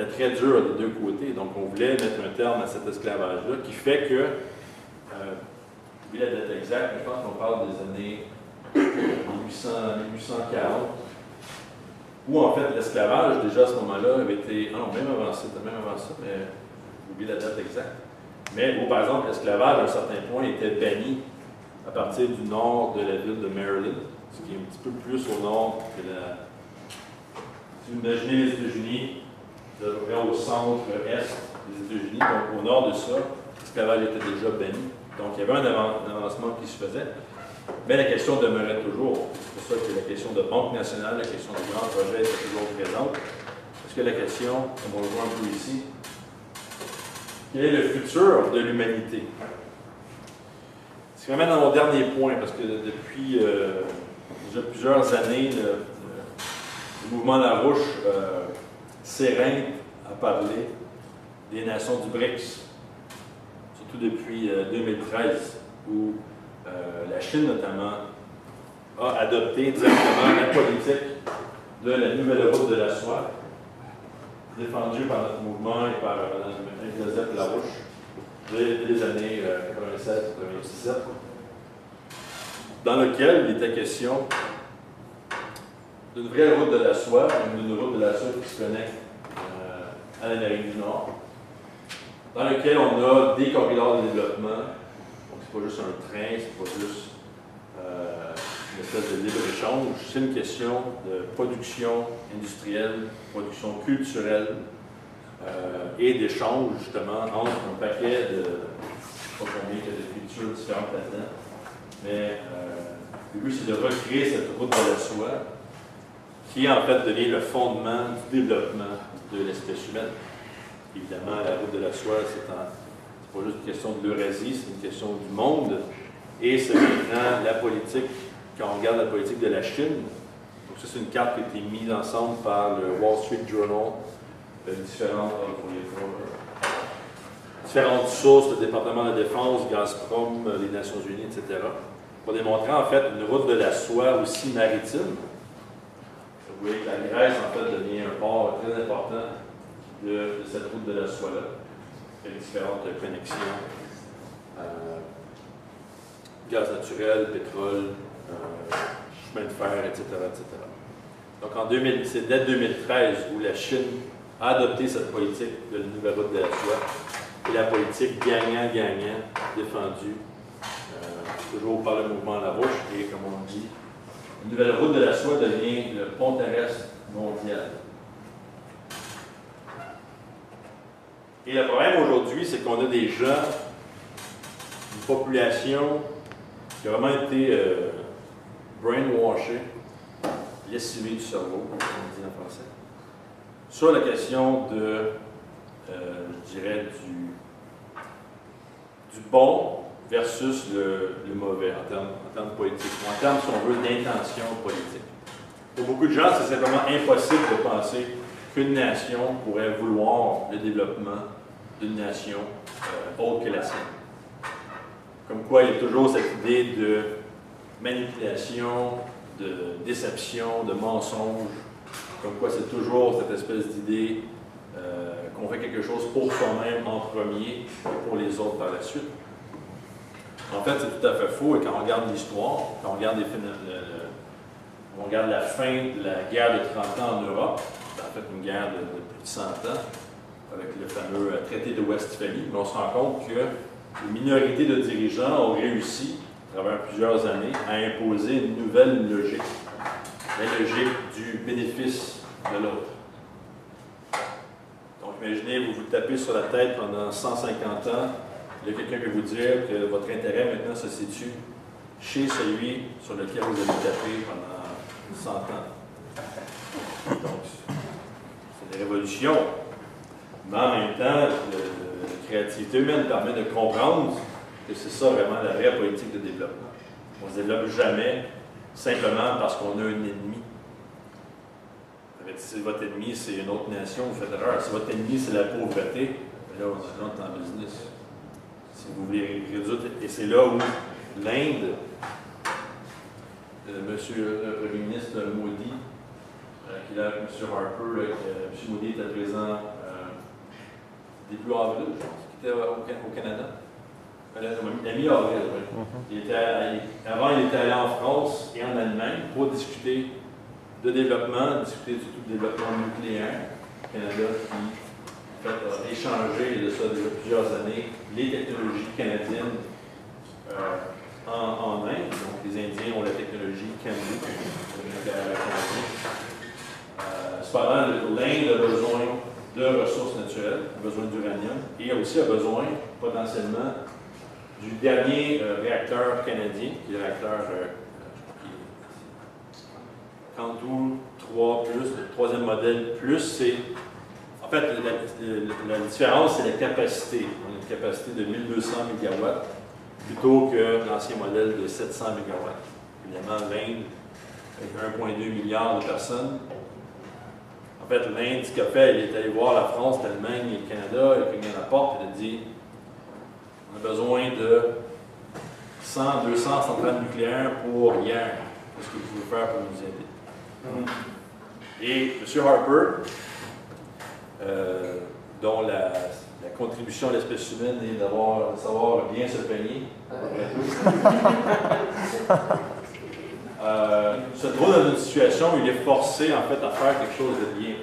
très dure des deux côtés. Donc, on voulait mettre un terme à cet esclavage-là, qui fait que, oui, la date exacte, mais je pense qu'on parle des années 1840, où en fait l'esclavage, déjà à ce moment-là, avait été. Ah non, même avant ça, mais j'ai oublié la date exacte. Mais où, par exemple, l'esclavage, à un certain point, était banni à partir du nord de la ville de Maryland, ce qui est un petit peu plus au nord que Si vous imaginez les États-Unis, vous êtes au centre-est des États-Unis, donc au nord de ça, l'esclavage était déjà banni. Donc il y avait un avancement qui se faisait. Mais la question demeurait toujours. C'est pour ça que la question de banque nationale, la question de grands projets était toujours présente. Parce que la question, comme on le voit un peu ici, quel est le futur de l'humanité? Ce qui m'amène à mon dernier point, parce que depuis déjà plusieurs années, le mouvement Larouche s'éreinte à parler des nations du BRICS, surtout depuis 2013, où la Chine notamment a adopté directement la politique de la nouvelle route de la soie, défendue par notre mouvement et par Joseph Larouche dès les années 96-97, dans lequel il était question d'une vraie route de la soie, d'une route de la soie qui se connecte à l'Amérique du Nord, dans lequel on a des corridors de développement. Donc, c'est pas juste un train, c'est pas juste une espèce de libre-échange, c'est une question de production industrielle, production culturelle et d'échange, justement, entre un paquet de, je ne sais pas combien il y a de cultures différentes là-dedans, mais le but, c'est de recréer cette route de la soie qui, en fait, devient le fondement du développement de l'espèce humaine. Évidemment, la route de la soie, c'est pas juste une question de l'Eurasie, c'est une question du monde. Et c'est maintenant la politique, quand on regarde la politique de la Chine, donc ça c'est une carte qui a été mise ensemble par le Wall Street Journal, différentes sources, le département de défense, Gazprom, les Nations Unies, etc., pour démontrer en fait une route de la soie aussi maritime. Vous voyez que la Grèce, en fait, devient un port très important de cette route de la soie-là, avec différentes connexions, gaz naturel, pétrole, chemin de fer, etc., etc. Donc, c'est dès 2013 où la Chine a adopté cette politique de la nouvelle route de la soie, et la politique gagnant-gagnant défendue toujours par le mouvement Larouche, et comme on dit, la nouvelle route de la soie devient le pont terrestre mondial. Et le problème aujourd'hui, c'est qu'on a des gens, une population qui a vraiment été brainwashée, lessivée du cerveau, comme on dit en français, sur la question de, je dirais, du bon versus le mauvais en termes politiques, ou en termes, si on veut, d'intention politique. Pour beaucoup de gens, c'est simplement impossible de penser qu'une nation pourrait vouloir le développement d'une nation autre que la sienne. Comme quoi, il y a toujours cette idée de manipulation, de déception, de mensonge. Comme quoi, c'est toujours cette espèce d'idée qu'on fait quelque chose pour soi-même en premier et pour les autres par la suite. En fait, c'est tout à fait faux. Et quand on regarde l'histoire, quand on regarde, on regarde la fin de la guerre de 30 ans en Europe, c'est en fait une guerre de plus de 100 ans, avec le fameux traité de Westphalie, mais on se rend compte que les minorités de dirigeants ont réussi, à travers plusieurs années, à imposer une nouvelle logique, la logique du bénéfice de l'autre. Donc, imaginez, vous vous tapez sur la tête pendant 150 ans, il y a quelqu'un qui peut vous dire que votre intérêt maintenant se situe chez celui sur lequel vous avez tapé pendant 100 ans. Donc, c'est une révolution. Mais en même temps, la créativité humaine permet de comprendre que c'est ça vraiment la vraie politique de développement. On ne se développe jamais simplement parce qu'on a un ennemi. Si votre ennemi, c'est une autre nation, vous faites erreur. Si votre ennemi, c'est la pauvreté, là, on est en business. Si vous voulez réduire, et c'est là où l'Inde, monsieur le Premier ministre Modi, qui est là avec M. Harper, M. Modi était présent début avril, je pense, qui était au Canada. La mi-avril, oui. Avant, il était allé en France et en Allemagne pour discuter de développement, discuter surtout de développement nucléaire. Le Canada qui a échangé de ça déjà plusieurs années les technologies canadiennes en Inde. Donc, les Indiens ont la technologie Candu, cependant, l'Inde a besoin de ressources naturelles, a besoin d'uranium et aussi a besoin potentiellement du dernier réacteur canadien, qui est le réacteur Candu 3+, le troisième modèle plus, c'est en fait la différence, c'est la capacité. On a une capacité de 1200 MW plutôt que l'ancien modèle de 700 MW. Évidemment, l'Inde, avec 1,2 milliard de personnes. En fait, l'Inde, ce qu'elle a fait, elle est allée voir la France, l'Allemagne et le Canada, elle a cogné à la porte, elle a dit on a besoin de 100, 200 centrales nucléaires pour hier. Qu'est-ce que vous pouvez faire pour nous aider? Et M. Harper, dont la contribution à l'espèce humaine est de savoir bien se peigner, se trouve dans une situation où il est forcé en fait à faire quelque chose de bien,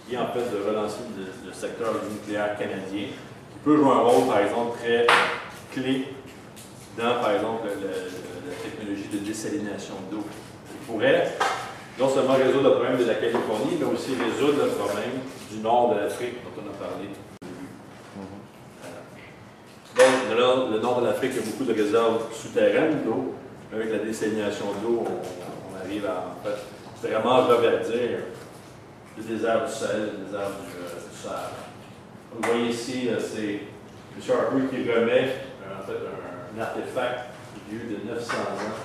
qui est en fait de relancer le secteur du nucléaire canadien, qui peut jouer un rôle, par exemple, très clé dans, par exemple, la technologie de désalination d'eau. Il pourrait non seulement résoudre le problème de la Californie, mais aussi résoudre le problème du nord de l'Afrique, dont on a parlé. Donc, le nord de l'Afrique a beaucoup de réserves souterraines d'eau. Avec la désalination d'eau, on arrive à en fait, vraiment reverdir le désert du Sahel, le désert du Sahara. Vous voyez ici, c'est M. Harper qui remet en fait, un artefact vieux de 900 ans.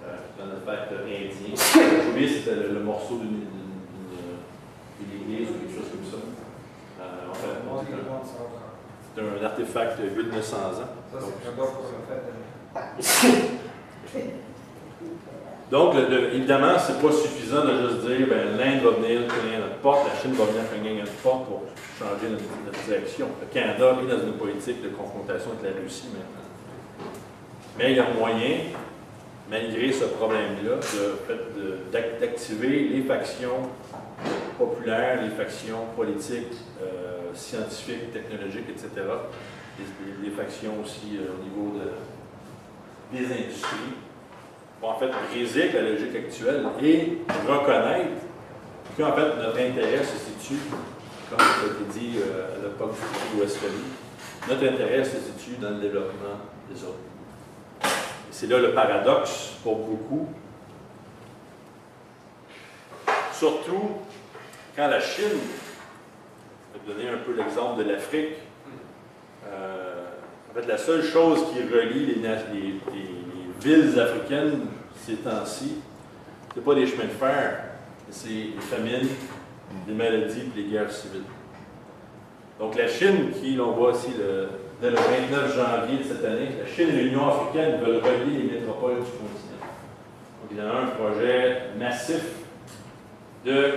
C'est un artefact indien. J'ai oublié, c'était le morceau d'une église ou quelque chose comme ça. En fait, c'est un artefact vieux de 900 ans. Ça, c'est un bon pour le fait. Donc, évidemment, ce n'est pas suffisant de juste dire ben, l'Inde va venir cogner à notre porte, la Chine va venir cogner à notre porte pour changer notre direction. Le Canada est dans une politique de confrontation avec la Russie maintenant. Mais il y a moyen, malgré ce problème-là, d'activer les factions populaires, les factions politiques, scientifiques, technologiques, etc. Les factions aussi au niveau des industries, pour en fait briser avec la logique actuelle et reconnaître qu'en fait notre intérêt se situe comme ça a été dit à l'époque du Westphalie, notre intérêt se situe dans le développement des autres. C'est là le paradoxe pour beaucoup. Surtout quand la Chine, je vais donner un peu l'exemple de l'Afrique, en fait, la seule chose qui relie les villes africaines ces temps-ci, ce n'est pas des chemins de fer, c'est les famines, des maladies et les guerres civiles. Donc la Chine, qui, l'on voit ici dès le 29 janvier de cette année, la Chine et l'Union africaine veulent relier les métropoles du continent. Donc il y a un projet massif de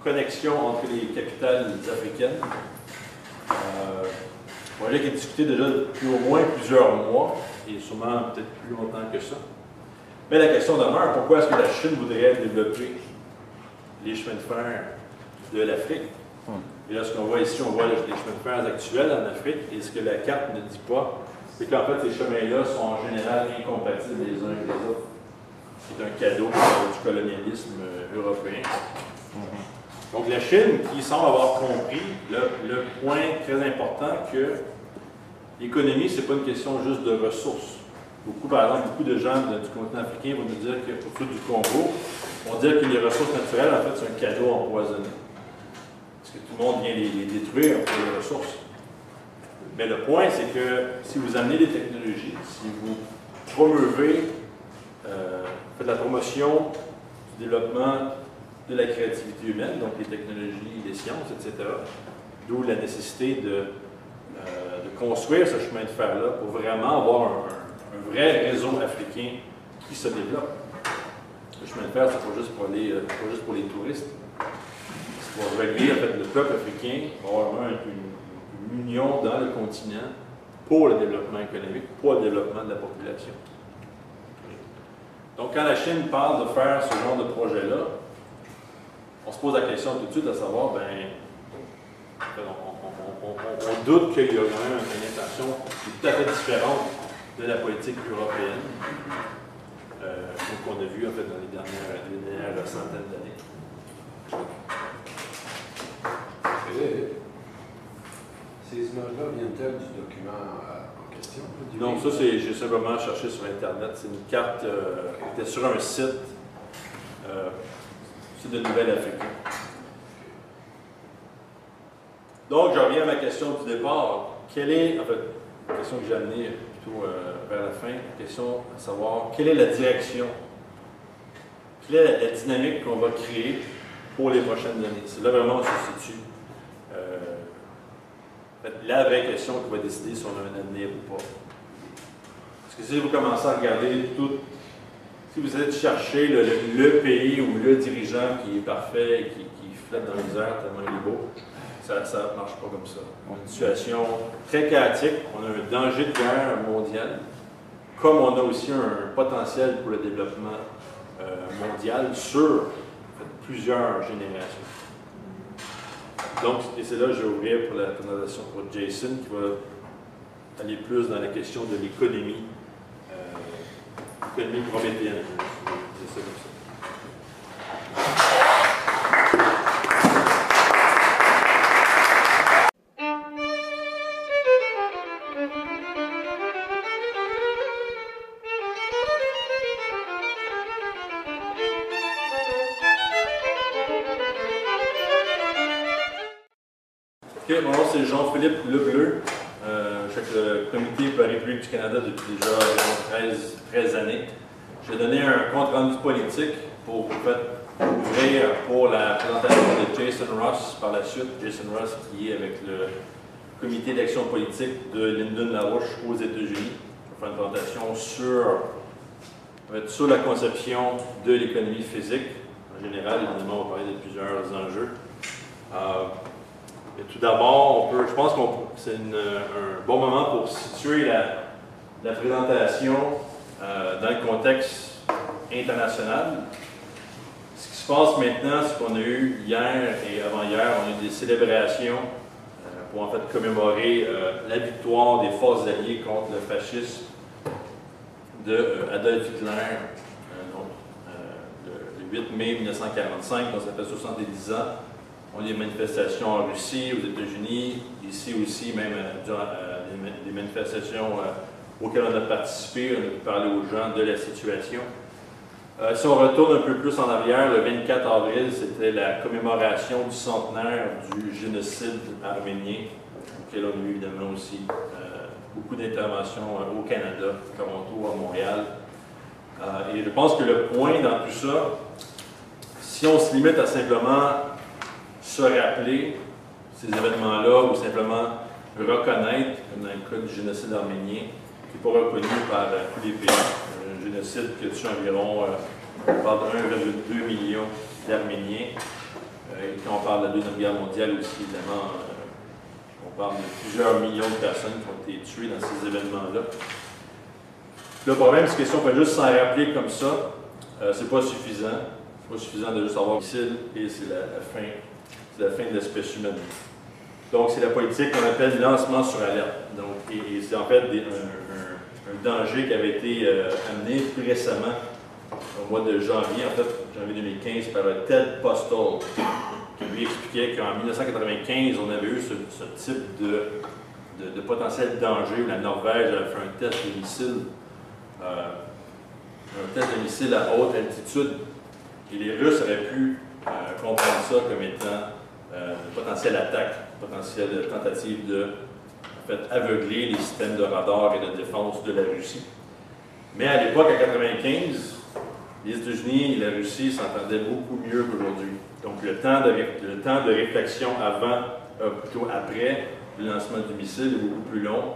connexion entre les capitales africaines. Projet qui est discuté déjà depuis au moins plusieurs mois, et sûrement peut-être plus longtemps que ça. Mais la question demeure, pourquoi est-ce que la Chine voudrait développer les chemins de fer de l'Afrique? Et là, ce qu'on voit ici, on voit les chemins de fer actuels en Afrique, et ce que la carte ne dit pas, c'est qu'en fait, ces chemins-là sont en général incompatibles les uns avec les autres. C'est un cadeau du colonialisme européen. Donc la Chine, qui semble avoir compris le point très important que l'économie, ce n'est pas une question juste de ressources. Par exemple, beaucoup de gens du continent africain vont nous dire qu'au sud du Congo, vont dire que les ressources naturelles, en fait, c'est un cadeau empoisonné. Parce que tout le monde vient les détruire pour les ressources. Mais le point, c'est que si vous amenez des technologies, si vous promeuvez, faites la promotion du développement de la créativité humaine, donc les technologies, les sciences, etc., d'où la nécessité de construire ce chemin de fer-là pour vraiment avoir un vrai réseau africain qui se développe. Le chemin de fer, c'est pas juste pour les touristes. C'est pour relier en fait, le peuple africain, avoir vraiment une union dans le continent pour le développement économique, pour le développement de la population. Donc, quand la Chine parle de faire ce genre de projet-là, on se pose la question tout de suite à savoir, on doute qu'il y a quand même une intention qui est tout à fait différente de la politique européenne, qu'on a vu en fait dans les dernières centaines d'années. Ces images-là viennent-elles du document en question? Non, ça, j'ai simplement cherché sur Internet. C'est une carte qui était sur un site, de Nouvelle-Afrique. Donc, je reviens à ma question du départ. Quelle est, en fait, la question que j'ai amenée plutôt vers la fin, la question à savoir, quelle est la direction, quelle est la dynamique qu'on va créer pour les prochaines années? C'est là vraiment où on se situe. La vraie question qui va décider si on a un avenir ou pas. Parce que si vous commencez à regarder tout, si vous allez chercher le pays ou le dirigeant qui est parfait et qui flotte dans les airs tellement il est beau, ça ne marche pas comme ça. On a une situation très chaotique, on a un danger de guerre mondial, comme on a aussi un potentiel pour le développement mondial sur plusieurs générations. Donc, et c'est là que je vais ouvrir pour la présentation pour Jason, qui va aller plus dans la question de l'économie. L'économie prométhéenne. C'est ça comme ça. OK, mon nom c'est Jean-Philippe Lebleu. Je suis avec le Comité pour la République du Canada depuis déjà 13 années. J'ai donné un compte rendu politique pour ouvrir pour la présentation de Jason Ross par la suite. Jason Ross qui est avec le Comité d'action politique de Lyndon LaRouche aux États-Unis pour faire une présentation sur la conception de l'économie physique. En général, évidemment, on va parler de plusieurs enjeux. Et tout d'abord, je pense que c'est un bon moment pour situer la présentation dans le contexte international. Ce qui se passe maintenant, c'est qu'on a eu hier et avant-hier, on a eu des célébrations pour en fait commémorer la victoire des forces alliées contre le fascisme de Adolf Hitler, le 8 mai 1945, donc ça fait 70 ans. On a des manifestations en Russie, aux États-Unis, ici aussi, même durant des manifestations auxquelles on a participé, on a pu parler aux gens de la situation. Si on retourne un peu plus en arrière, le 24 avril, c'était la commémoration du centenaire du génocide arménien, auquel on a eu évidemment aussi beaucoup d'interventions au Canada, à Toronto, à Montréal. Et je pense que le point dans tout ça, si on se limite à simplement se rappeler ces événements-là ou simplement reconnaître, comme dans le cas du génocide arménien, qui n'est pas reconnu par tous les pays, un génocide qui a tué environ, on parle de 1,2 million d'Arméniens. Et quand on parle de la Deuxième Guerre mondiale aussi, évidemment, on parle de plusieurs millions de personnes qui ont été tuées dans ces événements-là. Le problème, c'est que si on peut juste s'en rappeler comme ça, c'est pas suffisant. C'est pas suffisant de juste avoir un missile et c'est la fin de l'espèce humaine. Donc, c'est la politique qu'on appelle lancement sur alerte. Donc, et c'est en fait un danger qui avait été amené plus récemment, au mois de janvier, en fait, janvier 2015, par Ted Postal, qui lui expliquait qu'en 1995, on avait eu ce type de potentiel danger où la Norvège avait fait un test de missile. Un test de missile à haute altitude. Et les Russes auraient pu comprendre ça comme étant une potentielle attaque, une potentielle tentative de aveugler les systèmes de radar et de défense de la Russie. Mais à l'époque, en 1995, les États-Unis et la Russie s'entendaient beaucoup mieux qu'aujourd'hui. Donc le temps de réflexion avant, plutôt après le lancement du missile est beaucoup plus long.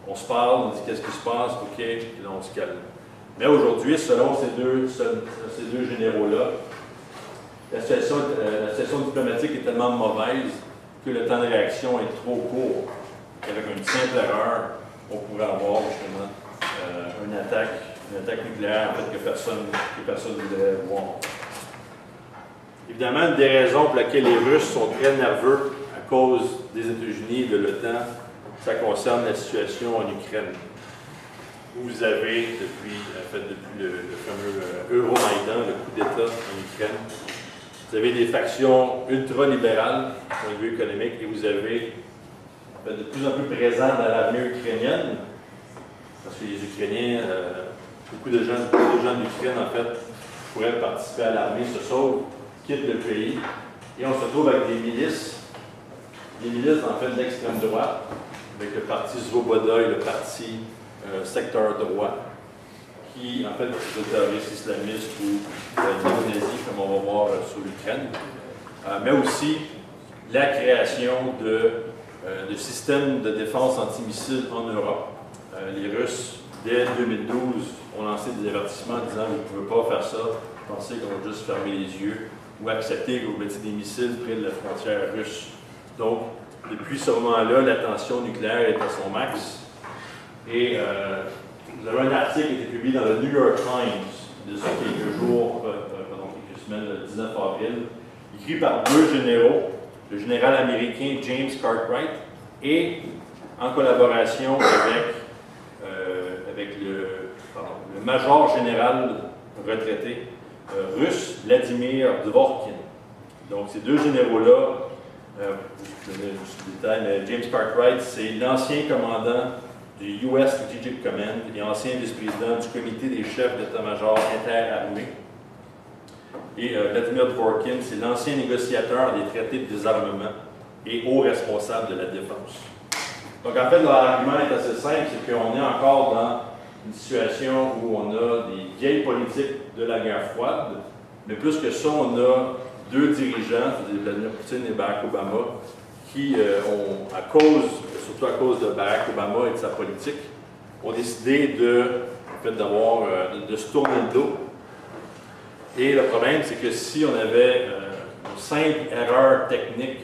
On se parle, on dit qu'est-ce qui se passe, ok, et là on se calme. Mais aujourd'hui, selon ces deux généraux-là, la situation diplomatique est tellement mauvaise que le temps de réaction est trop court. Avec une simple erreur, on pourrait avoir justement une attaque nucléaire en fait, que personne ne voudrait voir. Évidemment, une des raisons pour lesquelles les Russes sont très nerveux à cause des États-Unis et de l'OTAN, ça concerne la situation en Ukraine. Vous avez, depuis le fameux Euromaïdan, le coup d'État en Ukraine, vous avez des factions ultra-libérales, du point de vue économique, et vous avez de plus en plus présents dans l'armée ukrainienne, parce que les Ukrainiens, beaucoup de gens d'Ukraine, en fait, pourraient participer à l'armée, se sauvent, quittent le pays, et on se retrouve avec des milices, en fait, de l'extrême droite, avec le parti Svoboda et le parti secteur droit, qui, en fait, sont des terroristes islamistes ou néo-nazis, comme on va voir sur l'Ukraine, mais aussi la création de systèmes de défense antimissiles en Europe. Les Russes, dès 2012, ont lancé des avertissements en disant « vous ne pouvez pas faire ça, pensez qu'on va juste fermer les yeux ou accepter que vous mettiez des missiles près de la frontière russe ». Donc, depuis ce moment-là, la tension nucléaire est à son max. Et vous avez un article qui a été publié dans le New York Times de quelques semaines, le 19 avril, écrit par deux généraux, le général américain James Cartwright et en collaboration avec le major général retraité russe Vladimir Dvorkin. Donc ces deux généraux-là, je vous donne le détail, mais James Cartwright, c'est l'ancien commandant du US Strategic Command et ancien vice-président du comité des chefs d'état-major interarmés. Et Vladimir Dvorkin, c'est l'ancien négociateur des traités de désarmement et haut responsable de la défense. Donc en fait, leur argument est assez simple, c'est qu'on est encore dans une situation où on a des vieilles politiques de la guerre froide, mais plus que ça, on a deux dirigeants, c'est Vladimir Poutine et Barack Obama, qui surtout à cause de Barack Obama et de sa politique, ont décidé de se tourner le dos. Et le problème, c'est que si on avait une simple erreur technique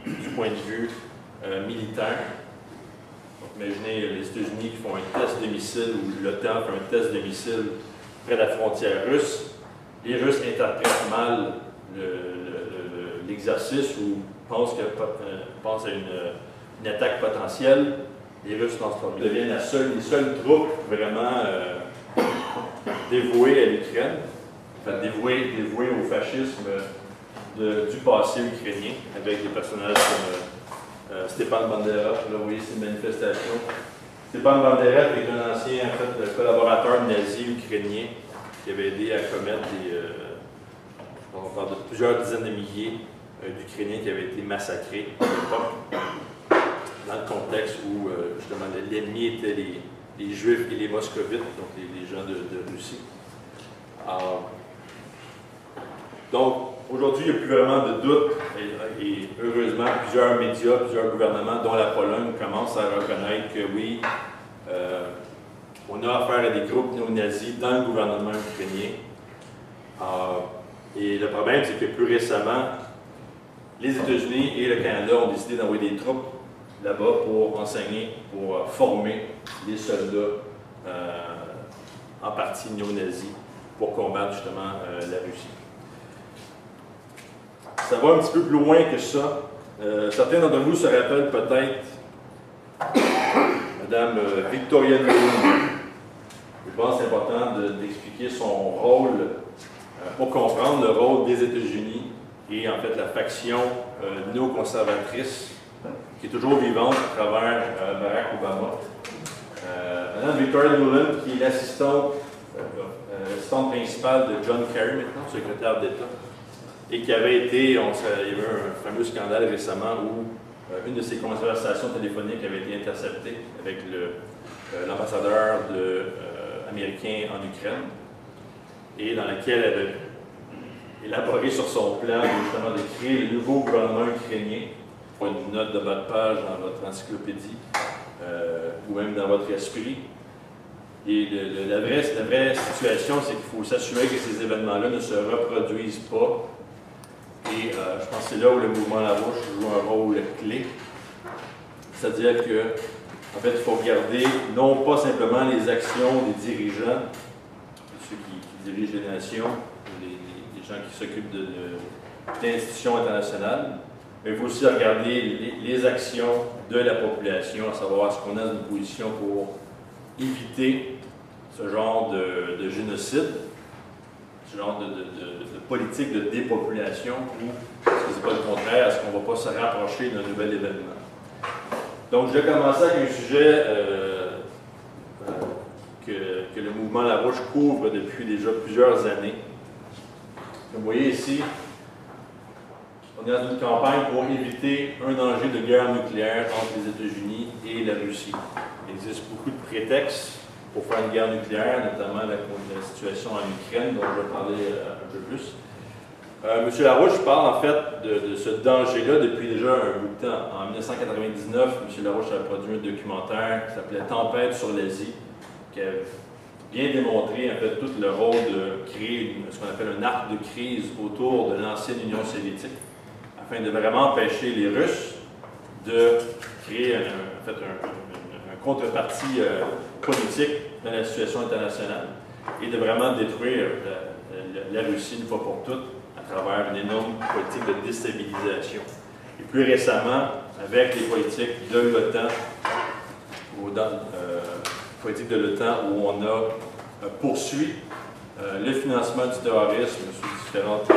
du point de vue militaire, donc imaginez les États-Unis qui font un test de missile ou l'OTAN fait un test de missile près de la frontière russe, les Russes interprètent mal l'exercice ou pensent à une attaque potentielle, les Russes deviennent les seules troupes vraiment dévouées à l'Ukraine, dévouées au fascisme du passé ukrainien, avec des personnages comme Stepan Bandera. Là, vous voyez, c'est une manifestation. Stepan Bandera est un ancien collaborateur nazi ukrainien qui avait aidé à commettre on parle de plusieurs dizaines de milliers d'Ukrainiens qui avaient été massacrés à l'époque, dans le contexte où justement l'ennemi était les Juifs et les Moscovites, donc les gens de Russie. Donc, aujourd'hui, il n'y a plus vraiment de doute, et heureusement, plusieurs médias, plusieurs gouvernements, dont la Pologne, commencent à reconnaître que oui, on a affaire à des groupes néo-nazis dans le gouvernement ukrainien. Et le problème, c'est que plus récemment, les États-Unis et le Canada ont décidé d'envoyer des troupes là-bas pour enseigner, pour former les soldats, en partie néo-nazis, pour combattre justement la Russie. Ça va un petit peu plus loin que ça. Certains d'entre vous se rappellent peut-être Mme Victoria Nuland. Je pense que c'est important d'expliquer son rôle pour comprendre le rôle des États-Unis et en fait la faction néoconservatrice qui est toujours vivante à travers Barack Obama. Mme Victoria Nuland, qui est l'assistante principale de John Kerry maintenant, secrétaire d'État, et qui avait été, il y a eu un fameux scandale récemment où une de ses conversations téléphoniques avait été interceptée avec l'ambassadeur américain en Ukraine, et dans laquelle elle a élaboré sur son plan justement de créer le nouveau gouvernement ukrainien. Une note de bas de page dans votre encyclopédie ou même dans votre esprit. Et la vraie situation, c'est qu'il faut s'assurer que ces événements-là ne se reproduisent pas. Et je pense que c'est là où le mouvement La Rouge joue un rôle clé. C'est-à-dire que, en fait, il faut regarder non pas simplement les actions des dirigeants, ceux qui dirigent les nations, les gens qui s'occupent d'institutions internationales, mais il faut aussi regarder les actions de la population, à savoir est-ce qu'on a une position pour éviter ce genre de génocide, ce genre de politique de dépopulation, ou est-ce que c'est pas le contraire, est-ce qu'on ne va pas se rapprocher d'un nouvel événement? Donc, je vais commencer avec un sujet que le mouvement La Rouge couvre depuis déjà plusieurs années. Comme vous voyez ici, on est dans une campagne pour éviter un danger de guerre nucléaire entre les États-Unis et la Russie. Il existe beaucoup de prétextes pour faire une guerre nucléaire, notamment la situation en Ukraine, dont je vais parler un peu plus. M. Larouche parle en fait de ce danger-là depuis déjà un bout de temps. En 1999, M. Larouche a produit un documentaire qui s'appelait « Tempête sur l'Asie », qui a bien démontré en fait tout le rôle de créer ce qu'on appelle un arc de crise autour de l'ancienne Union soviétique, afin de vraiment empêcher les Russes de créer en fait un contrepartie politique dans la situation internationale et de vraiment détruire la Russie une fois pour toutes à travers une énorme politique de déstabilisation. Et plus récemment, avec les politiques de l'OTAN, où on a poursuivi le financement du terrorisme sous différentes